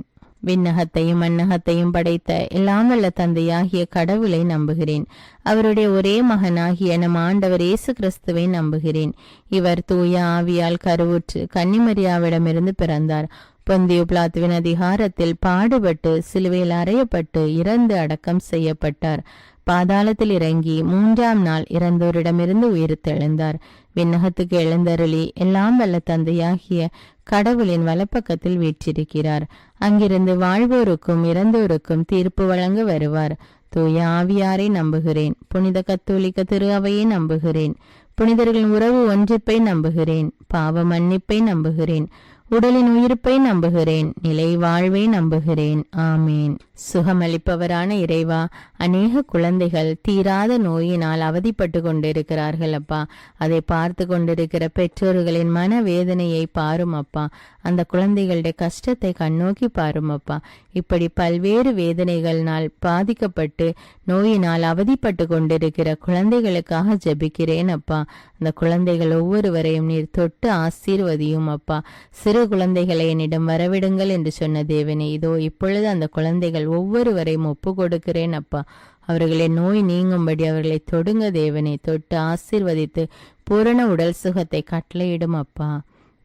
விண்ணகத்தையும் மண்ணகத்தையும் படைத்த எல்லாம் வல்ல தந்தையாகிய கடவுளை நம்புகிறேன். அவருடைய ஒரே மகனாகிய நம் ஆண்டவர் இயேசு கிறிஸ்துவை நம்புகிறேன். இவர் தூய ஆவியால் கருவுற்று கன்னிமரியாவிடமிருந்து பிறந்தார். பொந்தியு பிலாத்துவின் அதிகாரத்தில் பாடுபட்டு சிலுவையில் அறையப்பட்டு இறந்து அடக்கம் செய்யப்பட்டார். பாதாளத்தில் இறங்கி 3ஆம் நாள் இறந்தோரிடமிருந்து உயிர் தெழுந்தார். விண்ணகத்துக்கு எழுந்தருளி எல்லாம் வல்ல தந்தையாகிய கடவுளின் வலப்பக்கத்தில் வீற்றிருக்கிறார். அங்கிருந்து வாழ்வோருக்கும் இறந்தோருக்கும் தீர்ப்பு வழங்க வருவார். தூய ஆவியாரை நம்புகிறேன். புனித கத்தோலிக்க திரு அவையை நம்புகிறேன். புனிதர்களின் உறவு ஒன்றிப்பை நம்புகிறேன். பாவ மன்னிப்பை நம்புகிறேன். உடலின் உயிர்ப்பை நம்புகிறேன். நிலை வாழ்வை நம்புகிறேன். ஆமேன். சுகமளிப்பவரான இறைவா, அநேக குழந்தைகள் தீராத நோயினால் அவதிப்பட்டு கொண்டிருக்கிறார்கள் அப்பா. அதை பார்த்து கொண்டிருக்கிற பெற்றோர்களின் மனவேதனையை பாரும் அப்பா. அந்த குழந்தைகளுடைய கஷ்டத்தை கண்ணோக்கி பாரும் அப்பா. இப்படி பல்வேறு வேதனைகளினால் பாதிக்கப்பட்டு நோயினால் அவதிப்பட்டு கொண்டிருக்கிற குழந்தைகளுக்காக ஜெபிக்கிறேன் அப்பா. அந்த குழந்தைகள் ஒவ்வொருவரையும் நீர் தொட்டு ஆசீர்வதியும் அப்பா. சிறு குழந்தைகளை என்னிடம் வரவிடுங்கள் என்று சொன்ன தேவனே, இதோ இப்பொழுது அந்த குழந்தைகள் ஒவ்வொருவரையும் ஒப்பு கொடுக்கிறேன் அப்பா. அவர்களின் நோய் நீங்கும்படி அவர்களை தொடுங்க தேவனே. தொட்டு ஆசீர்வதித்து பூரண உடல் சுகத்தை கட்டளையிடும் அப்பா.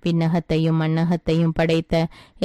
விண்ணகத்தையும் மண்ணகத்தையும் படைத்த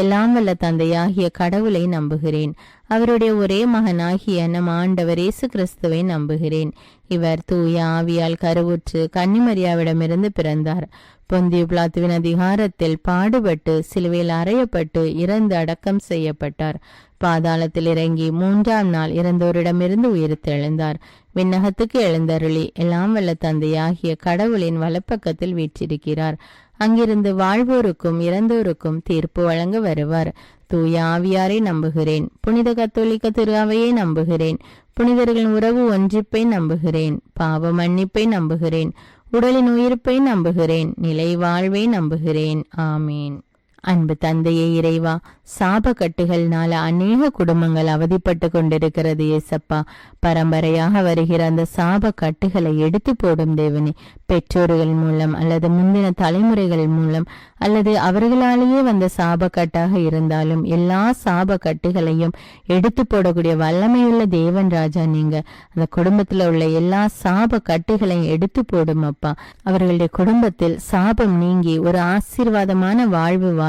எல்லாம் வல்ல தந்தையாகிய கடவுளை நம்புகிறேன். அவருடைய ஒரே மகனாகிய நம் ஆண்டவர் இயேசு கிறிஸ்துவை நம்புகிறேன். இவர் தூய ஆவியால் கருவுற்று கன்னிமரியாவிடமிருந்து பிறந்தார். பொந்தியு பிலாத்துவின் அதிகாரத்தில் பாடுபட்டு சிலுவையில் அறையப்பட்டு இறந்து அடக்கம் செய்யப்பட்டார். பாதாளத்தில் இறங்கி 3ஆம் நாள் இறந்தோரிடமிருந்து உயிர்த்தெழுந்தார். விண்ணகத்துக்கு எழுந்தருளி எல்லாம் வல்ல தந்தையாகிய கடவுளின் வலப்பக்கத்தில் வீற்றிருக்கிறார். அங்கிருந்து வாழ்வோருக்கும் இறந்தோருக்கும் தீர்ப்பு வழங்க வருவார். தூய ஆவியாரை நம்புகிறேன். புனித கத்தோலிக்க திரு அவையை நம்புகிறேன். புனிதர்களின் உறவு ஒன்றிப்பை நம்புகிறேன். பாவ மன்னிப்பை நம்புகிறேன். உடலின் உயிர்ப்பை நம்புகிறேன். நிலை வாழ்வை நம்புகிறேன். ஆமீன். அன்பு தந்தையே இறைவா, சாப கட்டுகள்னால அநேக குடும்பங்கள் அவதிப்பட்டு கொண்டிருக்கிறது ஏசப்பா. பரம்பரையாக வருகிற அந்த சாப கட்டுகளை எடுத்து போடும் தேவனே. பெற்றோர்கள் மூலம் அல்லது முந்தின தலைமுறைகள் மூலம் அல்லது அவர்களாலேயே வந்த சாப கட்டாக இருந்தாலும் எல்லா சாப கட்டுகளையும் எடுத்து போடக்கூடிய வல்லமையுள்ள தேவன் ராஜா நீங்க. அந்த குடும்பத்துல உள்ள எல்லா சாப கட்டுகளையும் எடுத்து போடும் அப்பா. அவர்களுடைய குடும்பத்தில் சாபம் நீங்கி ஒரு ஆசீர்வாதமான வாழ்வு வாழ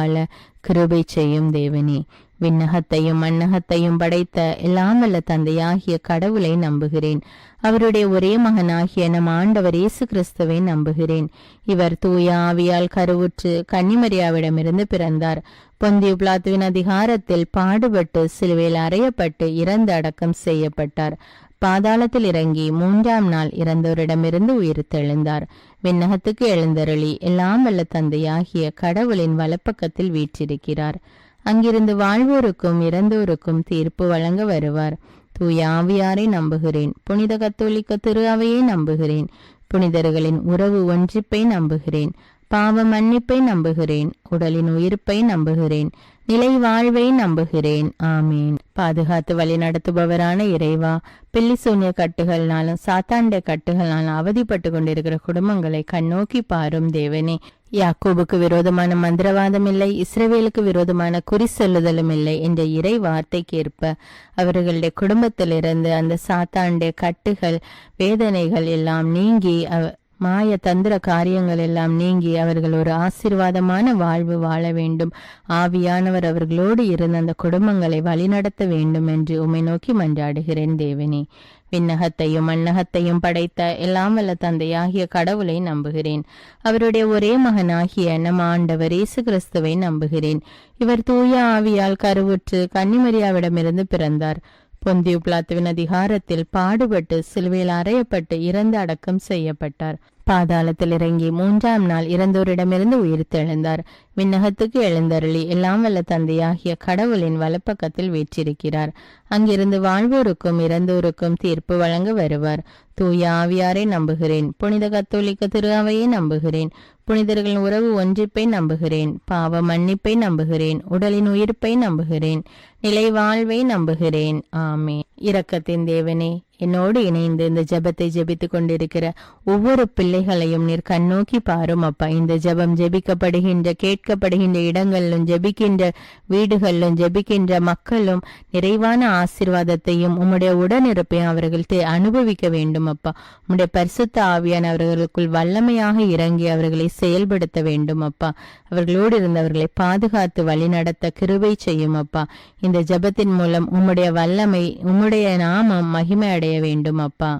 கிருபை செய்யும் தேவனே. விண்ணகத்தையும் மண்ணகத்தையும் படைத்த எல்லாம் வல்ல தந்தையாகிய கடவுளை நம்புகிறேன். அவருடைய ஒரே மகனாகிய நம் ஆண்டவர் இயேசு கிறிஸ்துவை நம்புகிறேன். இவர் தூய ஆவியால் கருவுற்று கன்னிமரியாவிடமிருந்து பிறந்தார். பொந்தியு பிலாத்துவின் அதிகாரத்தில் பாடுபட்டு சிலுவையில் அறையப்பட்டு இறந்து அடக்கம் செய்யப்பட்டார். பாதாளத்தில் இறங்கி 3ஆம் நாள் இறந்தோரிடமிருந்து உயிர்த்தெழுந்தார். விண்ணகத்துக்கு எழுந்தருளி எல்லாம் வல்ல தந்தையாகிய கடவுளின் வலப்பக்கத்தில் வீற்றிருக்கிறார். அங்கிருந்து வாழ்வோருக்கும் இறந்தோருக்கும் தீர்ப்பு வழங்க வருவார். தூய ஆவியாரை நம்புகிறேன். புனித கத்தோலிக்க திரு அவையை நம்புகிறேன். புனிதர்களின் உறவு ஒன்றிப்பை நம்புகிறேன். பாவ மன்னிப்பை நம்புகிறேன். உடலின் உயிர்ப்பை நம்புகிறேன். நிலை வாழ்வை நம்புகிறேன். ஆமீன். பாதுகாத்து வழி நடத்துபவரான இறைவா, பில்லி சூன்ய கட்டுகள்னாலும் சாத்தாண்ட கட்டுகள்னாலும் அவதிப்பட்டு கொண்டிருக்கிற குடும்பங்களை கண்ணோக்கி பாரும் தேவனே. யாக்கோபுக்கு விரோதமான மந்திரவாதம் இல்லை, இஸ்ரவேலுக்கு விரோதமான குறி சொல்லுதலும் இல்லை என்ற இறை வார்த்தைக்கேற்ப அவர்களுடைய குடும்பத்திலிருந்து அந்த சாத்தாண்ட கட்டுகள் வேதனைகள் எல்லாம் நீங்கி மாய தந்திர காரியங்கள் எல்லாம் நீங்கி அவர்கள் ஒரு ஆசீர்வாதமான வாழ்வு வாழ வேண்டும். ஆவியானவர் அவர்களோடு இருந்து அந்த குடும்பங்களை வழிநடத்த வேண்டும் என்று உம்மை நோக்கி மன்றாடுகிறேன் தேவனே. விண்ணகத்தையும் மண்ணகத்தையும் படைத்த எல்லாம் வல்ல தந்தையாகிய கடவுளை நம்புகிறேன். அவருடைய ஒரே மகனாகிய நம் ஆண்டவர் இயேசு கிறிஸ்துவை நம்புகிறேன். இவர் தூய ஆவியால் கருவுற்று கன்னிமரியாவிடமிருந்து பிறந்தார். பொந்தியு பிலாத்துவின் அதிகாரத்தில் பாடுபட்டு சிலுவையில் அறையப்பட்டு இறந்து அடக்கம் செய்யப்பட்டார். பாதாளத்தில் இறங்கி 3ஆம் நாள் இறந்தோரிடமிருந்து உயிர்த்தெழுந்தார். விண்ணகத்துக்கு எழுந்தருளி எல்லாம் வல்ல தந்தையாகிய கடவுளின் வலப்பக்கத்தில் வீற்றிருக்கிறார். அங்கிருந்து வாழ்வோருக்கும் இறந்தோருக்கும் தீர்ப்பு வழங்க வருவார். தூய ஆவியாரை நம்புகிறேன். புனித கத்தோலிக்க திரு அவையை நம்புகிறேன். புனிதர்களின் உறவு ஒன்றிப்பை நம்புகிறேன். பாவ மன்னிப்பை நம்புகிறேன். உடலின் உயிர்ப்பை நம்புகிறேன். நிலை வாழ்வை நம்புகிறேன். ஆமே. இரக்கத்தின் தேவனே, என்னோடு இணைந்து இந்த ஜெபத்தை ஜெபித்துக் கொண்டிருக்கிற ஒவ்வொரு பிள்ளைகளையும் நீர் கண்ணோக்கி பாரும் அப்பா. இந்த ஜெபம் ஜெபிக்கப்படுகின்ற கேட்கப்படுகின்ற இடங்களிலும் ஜெபிக்கின்ற வீடுகளிலும் ஜெபிக்கின்ற மக்களும் நிறைவான ஆசீர்வாதத்தையும் உம்முடைய உடனிருப்பையும் அவர்கள் அனுபவிக்க வேண்டும் அப்பா. உம்முடைய பரிசுத்த ஆவியான அவர்களுக்குள் வல்லமையாக இறங்கி அவர்களை செயல்படுத்த வேண்டும் அப்பா. அவர்களோடு இருந்தவர்களை பாதுகாத்து வழி நடத்த கிருபை செய்யும் அப்பா. இந்த ஜெபத்தின் மூலம் உம்முடைய வல்லமை உம்முடைய நாமம் மகிமை அடைய வேண்டும் அப்பா.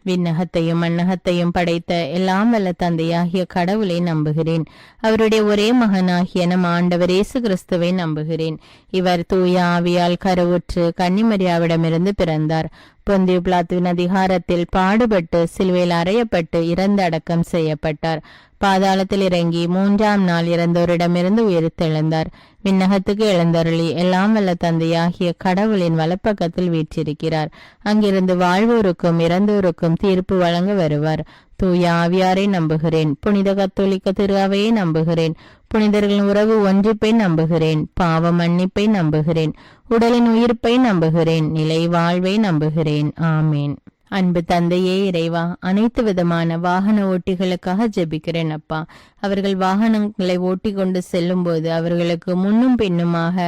விண்ணகத்தையும் மண்ணகத்தையும் படைத்த எல்லாம் வல்ல தந்தையாகிய கடவுளை நம்புகிறேன். அவருடைய ஒரே மகனாகிய நம் ஆண்டவர் இயேசு கிறிஸ்துவை நம்புகிறேன். இவர் தூய ஆவியால் கருவுற்று கன்னிமரியாவிடமிருந்து பிறந்தார். பொந்தியு பிலாத்துவின் அதிகாரத்தில் பாடுபட்டு சிலுவையில் அறையப்பட்டு இறந்து அடக்கம் செய்யப்பட்டார். பாதாளத்தில் இறங்கி 3ஆம் நாள் இறந்தோரிடமிருந்து உயிர்த்தெழுந்தார். விண்ணகத்துக்கு எழுந்தருளி எல்லாம் வல்ல தந்தையாகிய கடவுளின் வலப்பக்கத்தில் வீற்றிருக்கிறார். அங்கிருந்து வாழ்வோருக்கும் இறந்தோருக்கும் தீர்ப்பு வழங்க வருவார். தூய ஆவியாரை நம்புகிறேன். புனித கத்தோலிக்க திரு அவையை நம்புகிறேன். புனிதர்களின் உறவு ஒன்றிப்பை நம்புகிறேன். பாவ மன்னிப்பை நம்புகிறேன். உடலின் உயிர்ப்பை நம்புகிறேன். நிலை வாழ்வை நம்புகிறேன். ஆமேன். அன்பு தந்தையே இறைவா, அனைத்து விதமான வாகன ஓட்டிகளுக்காக ஜெபிக்கிறேன் அப்பா. அவர்கள் வாகனங்களை ஓட்டி கொண்டு செல்லும் போது அவர்களுக்கு முன்னும் பின்னுமாக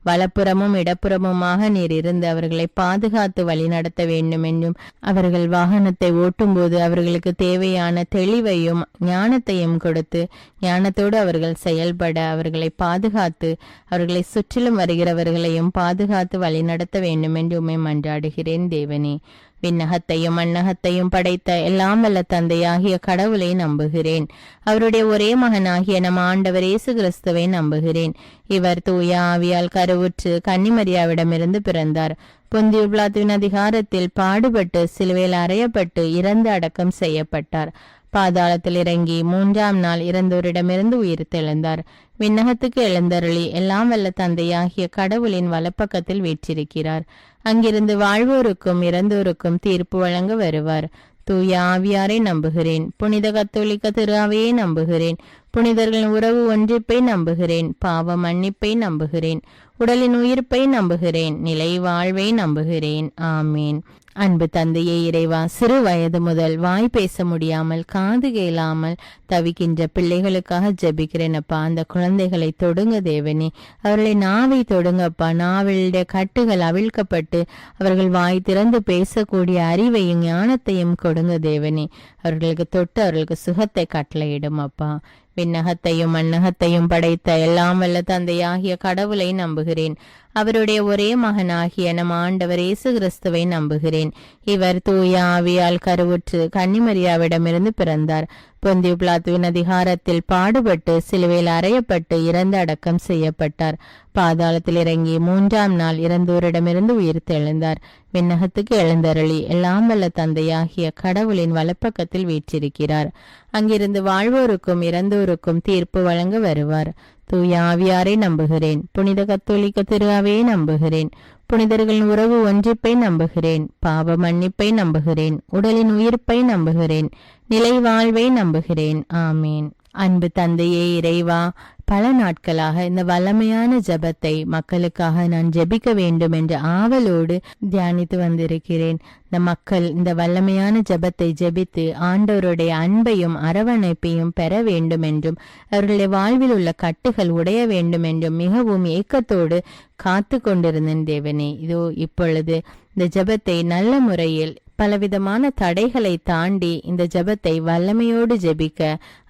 வலப்புறமும் இடப்புறமுமாக நீர் இருந்து அவர்களை பாதுகாத்து வழிநடத்த வேண்டும் என்றும், அவர்கள் வாகனத்தை ஓட்டும் போது அவர்களுக்கு தேவையான தெளிவையும் ஞானத்தையும் கொடுத்து ஞானத்தோடு அவர்கள் செயல்பட அவர்களை பாதுகாத்து அவர்களை சுற்றிலும் வருகிறவர்களையும் பாதுகாத்து வழிநடத்த வேண்டும் என்று உம்மை மன்றாடுகிறேன் தேவனே. விண்ணகத்தையும் மண்ணகத்தையும் படைத்த எல்லாம் வல்ல தந்தையாகிய கடவுளை நம்புகிறேன். அவருடைய ஒரே மகனாகிய நம் ஆண்டவர் இயேசு கிறிஸ்துவை நம்புகிறேன். இவர் தூய ஆவியால் கருவுற்று கன்னிமரியாவிடமிருந்து பிறந்தார். பொந்தியு பிலாத்துவின் அதிகாரத்தில் பாடுபட்டு சிலுவையில் அறையப்பட்டு இறந்து அடக்கம் செய்யப்பட்டார். பாதாளத்தில் இறங்கி 3ஆம் நாள் இறந்தோரிடமிருந்து உயிர்த்தெழுந்தார். விண்ணகத்துக்கு எழுந்தருளி எல்லாம் வல்ல தந்தையாகிய கடவுளின் வலப்பக்கத்தில் வீற்றிருக்கிறார். அங்கிருந்து வாழ்வோருக்கும் இறந்தோருக்கும் தீர்ப்பு வழங்க வருவார். தூய ஆவியாரை நம்புகிறேன். புனித கத்தோலிக்க திரு அவையை நம்புகிறேன். புனிதர்களின் உறவு ஒன்றிப்பை நம்புகிறேன். பாவ மன்னிப்பை நம்புகிறேன். உடலின் உயிர்ப்பை நம்புகிறேன். நிலை வாழ்வை நம்புகிறேன். ஆமீன். அன்பு தந்தையே இறைவா, சிறு வயது முதல் வாய் பேச முடியாமல் காது கேளாமல் தவிக்கின்ற பிள்ளைகளுக்காக ஜெபிக்கிறேன் அப்பா. அந்த குழந்தைகளை தொடுங்க தேவனே. அவர்களை நாவை தொடுங்கப்பா. நாவிலுடைய கட்டுகள் அவிழ்க்கப்பட்டு அவர்கள் வாய் திறந்து பேசக்கூடிய அறிவையும் ஞானத்தையும் கொடுங்க தேவனே. அவர்களுக்கு தொட்டு அவர்களுக்கு சுகத்தை கட்டளையிடும் அப்பா. விண்ணகத்தையும் மண்ணகத்தையும் படைத்த எல்லாம் வல்ல தந்தையாகிய கடவுளை நம்புகிறேன். அவருடைய ஒரே மகனாகிய நம் ஆண்டவர் இயேசு கிறிஸ்துவை நம்புகிறேன். இவர் தூய ஆவியால் கருவுற்று கன்னிமரியாவிடமிருந்து பிறந்தார். பொந்தியு பிலாத்துவின் அதிகாரத்தில் பாடுபட்டு சிலுவையில் அறையப்பட்டு இறந்து அடக்கம் செய்யப்பட்டார். பாதாளத்தில் இறங்கி 3ஆம் நாள் இறந்தோரிடமிருந்து உயிர்த்தெழுந்தார். விண்ணகத்துக்கு எழுந்தருளி எல்லாம் வல்ல தந்தையாகிய கடவுளின் வலப்பக்கத்தில் வீற்றிருக்கிறார். அங்கிருந்து வாழ்வோருக்கும் இறந்தோருக்கும் தீர்ப்பு வழங்க வருவார். தூய ஆவியாரை நம்புகிறேன். புனித கத்தோலிக்க திரு அவையை நம்புகிறேன். புனிதர்களின் உறவு ஒன்றிப்பை நம்புகிறேன். பாவ மன்னிப்பை நம்புகிறேன். உடலின் உயிர்ப்பை நம்புகிறேன். நிலை வாழ்வை நம்புகிறேன். ஆமீன். அன்பு தந்தையே இறைவா, பல நாட்களாக இந்த வல்லமையான ஜெபத்தை மக்களுக்காக நான் ஜெபிக்க வேண்டும் என்ற ஆவலோடு தியானித்து வந்திருக்கிறேன். இந்த மக்கள் இந்த வல்லமையான ஜெபத்தை ஜெபித்து ஆண்டவருடைய அன்பையும் அரவணைப்பையும் பெற வேண்டும் என்றும் அவர்களுடைய வாழ்வில் உள்ள கட்டுகள் உடைய வேண்டும் என்றும் மிகவும் ஏக்கத்தோடு காத்து கொண்டிருந்தேன் தேவனே. இதோ இப்பொழுது இந்த ஜெபத்தை நல்ல முறையில் பலவிதமான தடைகளை தாண்டி இந்த ஜெபத்தை வல்லமையோடு ஜெபிக்க,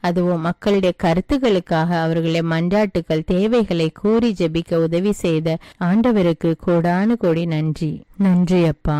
அதுவும் மக்களுடைய கருத்துக்களுக்காக அவர்களுடைய மன்றாட்டுக்கள் தேவைகளை கூறி ஜெபிக்க உதவி செய்த ஆண்டவருக்கு கோடானு கோடி நன்றி. நன்றி அப்பா.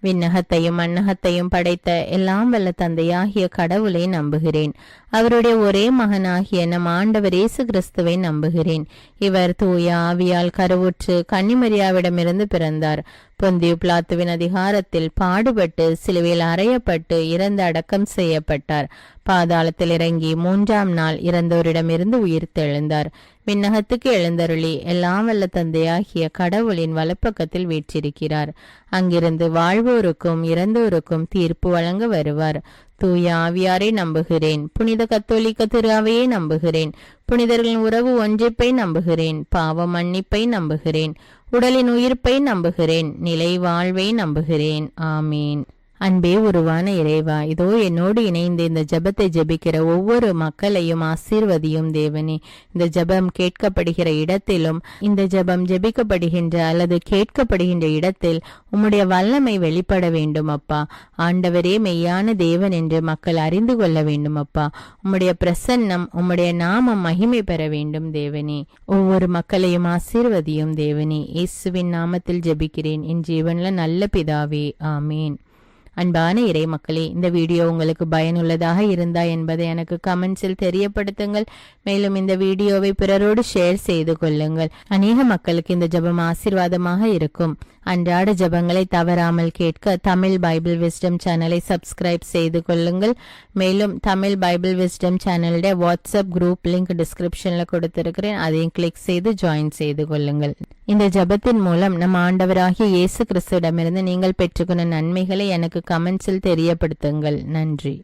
விண்ணகத்தையும் மண்ணகத்தையும் படைத்த எல்லாம் வல்ல தந்தையாகிய கடவுளை நம்புகிறேன். அவருடைய ஒரே மகனாகிய நம் ஆண்டவர் இயேசு கிறிஸ்துவை நம்புகிறேன். இவர் தூய ஆவியால் கருவுற்று கன்னிமரியாவிடமிருந்து பிறந்தார். பொந்தியு பிலாத்துவின் அதிகாரத்தில் பாடுபட்டு சிலுவையில் அறையப்பட்டு இறந்து அடக்கம் செய்யப்பட்டார். பாதாளத்தில் இறங்கி 3ஆம் நாள் இறந்தோரிடமிருந்து உயிர்த்தெழுந்தார். விண்ணகத்துக்கு எழுந்தருளி எல்லாம் வல்ல தந்தையாகிய கடவுளின் வலப்பக்கத்தில் வீற்றிருக்கிறார். அங்கிருந்து வாழ்வோருக்கும் இறந்தோருக்கும் தீர்ப்பு வழங்க வருவார். தூய ஆவியாரை நம்புகிறேன். புனித கத்தோலிக்க திரு அவையை நம்புகிறேன். புனிதர்களின் உறவு ஒன்றிப்பை நம்புகிறேன். பாவ மன்னிப்பை நம்புகிறேன். உடலின் உயிர்ப்பை நம்புகிறேன். நிலை வாழ்வை நம்புகிறேன். ஆமீன். அன்பே உருவான இறைவா, இதோ என்னோடு இணைந்து இந்த ஜெபத்தை ஜெபிக்கிற ஒவ்வொரு மக்களையும் ஆசீர்வதியும் தேவனே. இந்த ஜெபம் கேட்கப்படுகிற இடத்திலும் இந்த ஜெபம் ஜெபிக்கப்படுகின்ற அல்லது கேட்கப்படுகின்ற இடத்தில் உம்முடைய வல்லமை வெளிப்பட வேண்டும் அப்பா. ஆண்டவரே மெய்யான தேவன் என்று மக்கள் அறிந்து கொள்ள வேண்டும் அப்பா. உம்முடைய பிரசன்னம், உம்முடைய நாமம் மகிமை பெற வேண்டும் தேவனே. ஒவ்வொரு மக்களையும் ஆசீர்வதியும் தேவனே. இயேசுவின் நாமத்தில் ஜெபிக்கிறேன் என் ஜீவன்ல நல்ல பிதாவே. ஆமீன். அன்பான இறை மக்களே, இந்த வீடியோ உங்களுக்கு பயனுள்ளதாக இருந்தா என்பதை எனக்கு கமெண்ட்ஸில் தெரியப்படுத்துங்கள். மேலும் இந்த வீடியோவை பிறரோடு ஷேர் செய்து கொள்ளுங்கள். அநேக மக்களுக்கு இந்த ஜெபம் ஆசீர்வாதமாக இருக்கும். அன்றாட ஜெபங்களை தவறாமல் கேட்க தமிழ் பைபிள் விஸ்டம் சேனலை சப்ஸ்கிரைப் செய்து கொள்ளுங்கள். மேலும் தமிழ் பைபிள் விஸ்டம் சேனலுடைய வாட்ஸ்அப் குரூப் லிங்க் டிஸ்கிரிப்ஷன்ல கொடுத்திருக்கிறேன். அதையும் கிளிக் செய்து ஜாயின் செய்து கொள்ளுங்கள். இந்த ஜெபத்தின் மூலம் நம் ஆண்டவராகிய இயேசு கிறிஸ்துவிடமிருந்து நீங்கள் பெற்றுக்கொண்ட நன்மைகளை எனக்கு கமெண்ட்ஸில் தெரியப்படுத்துங்கள். நன்றி.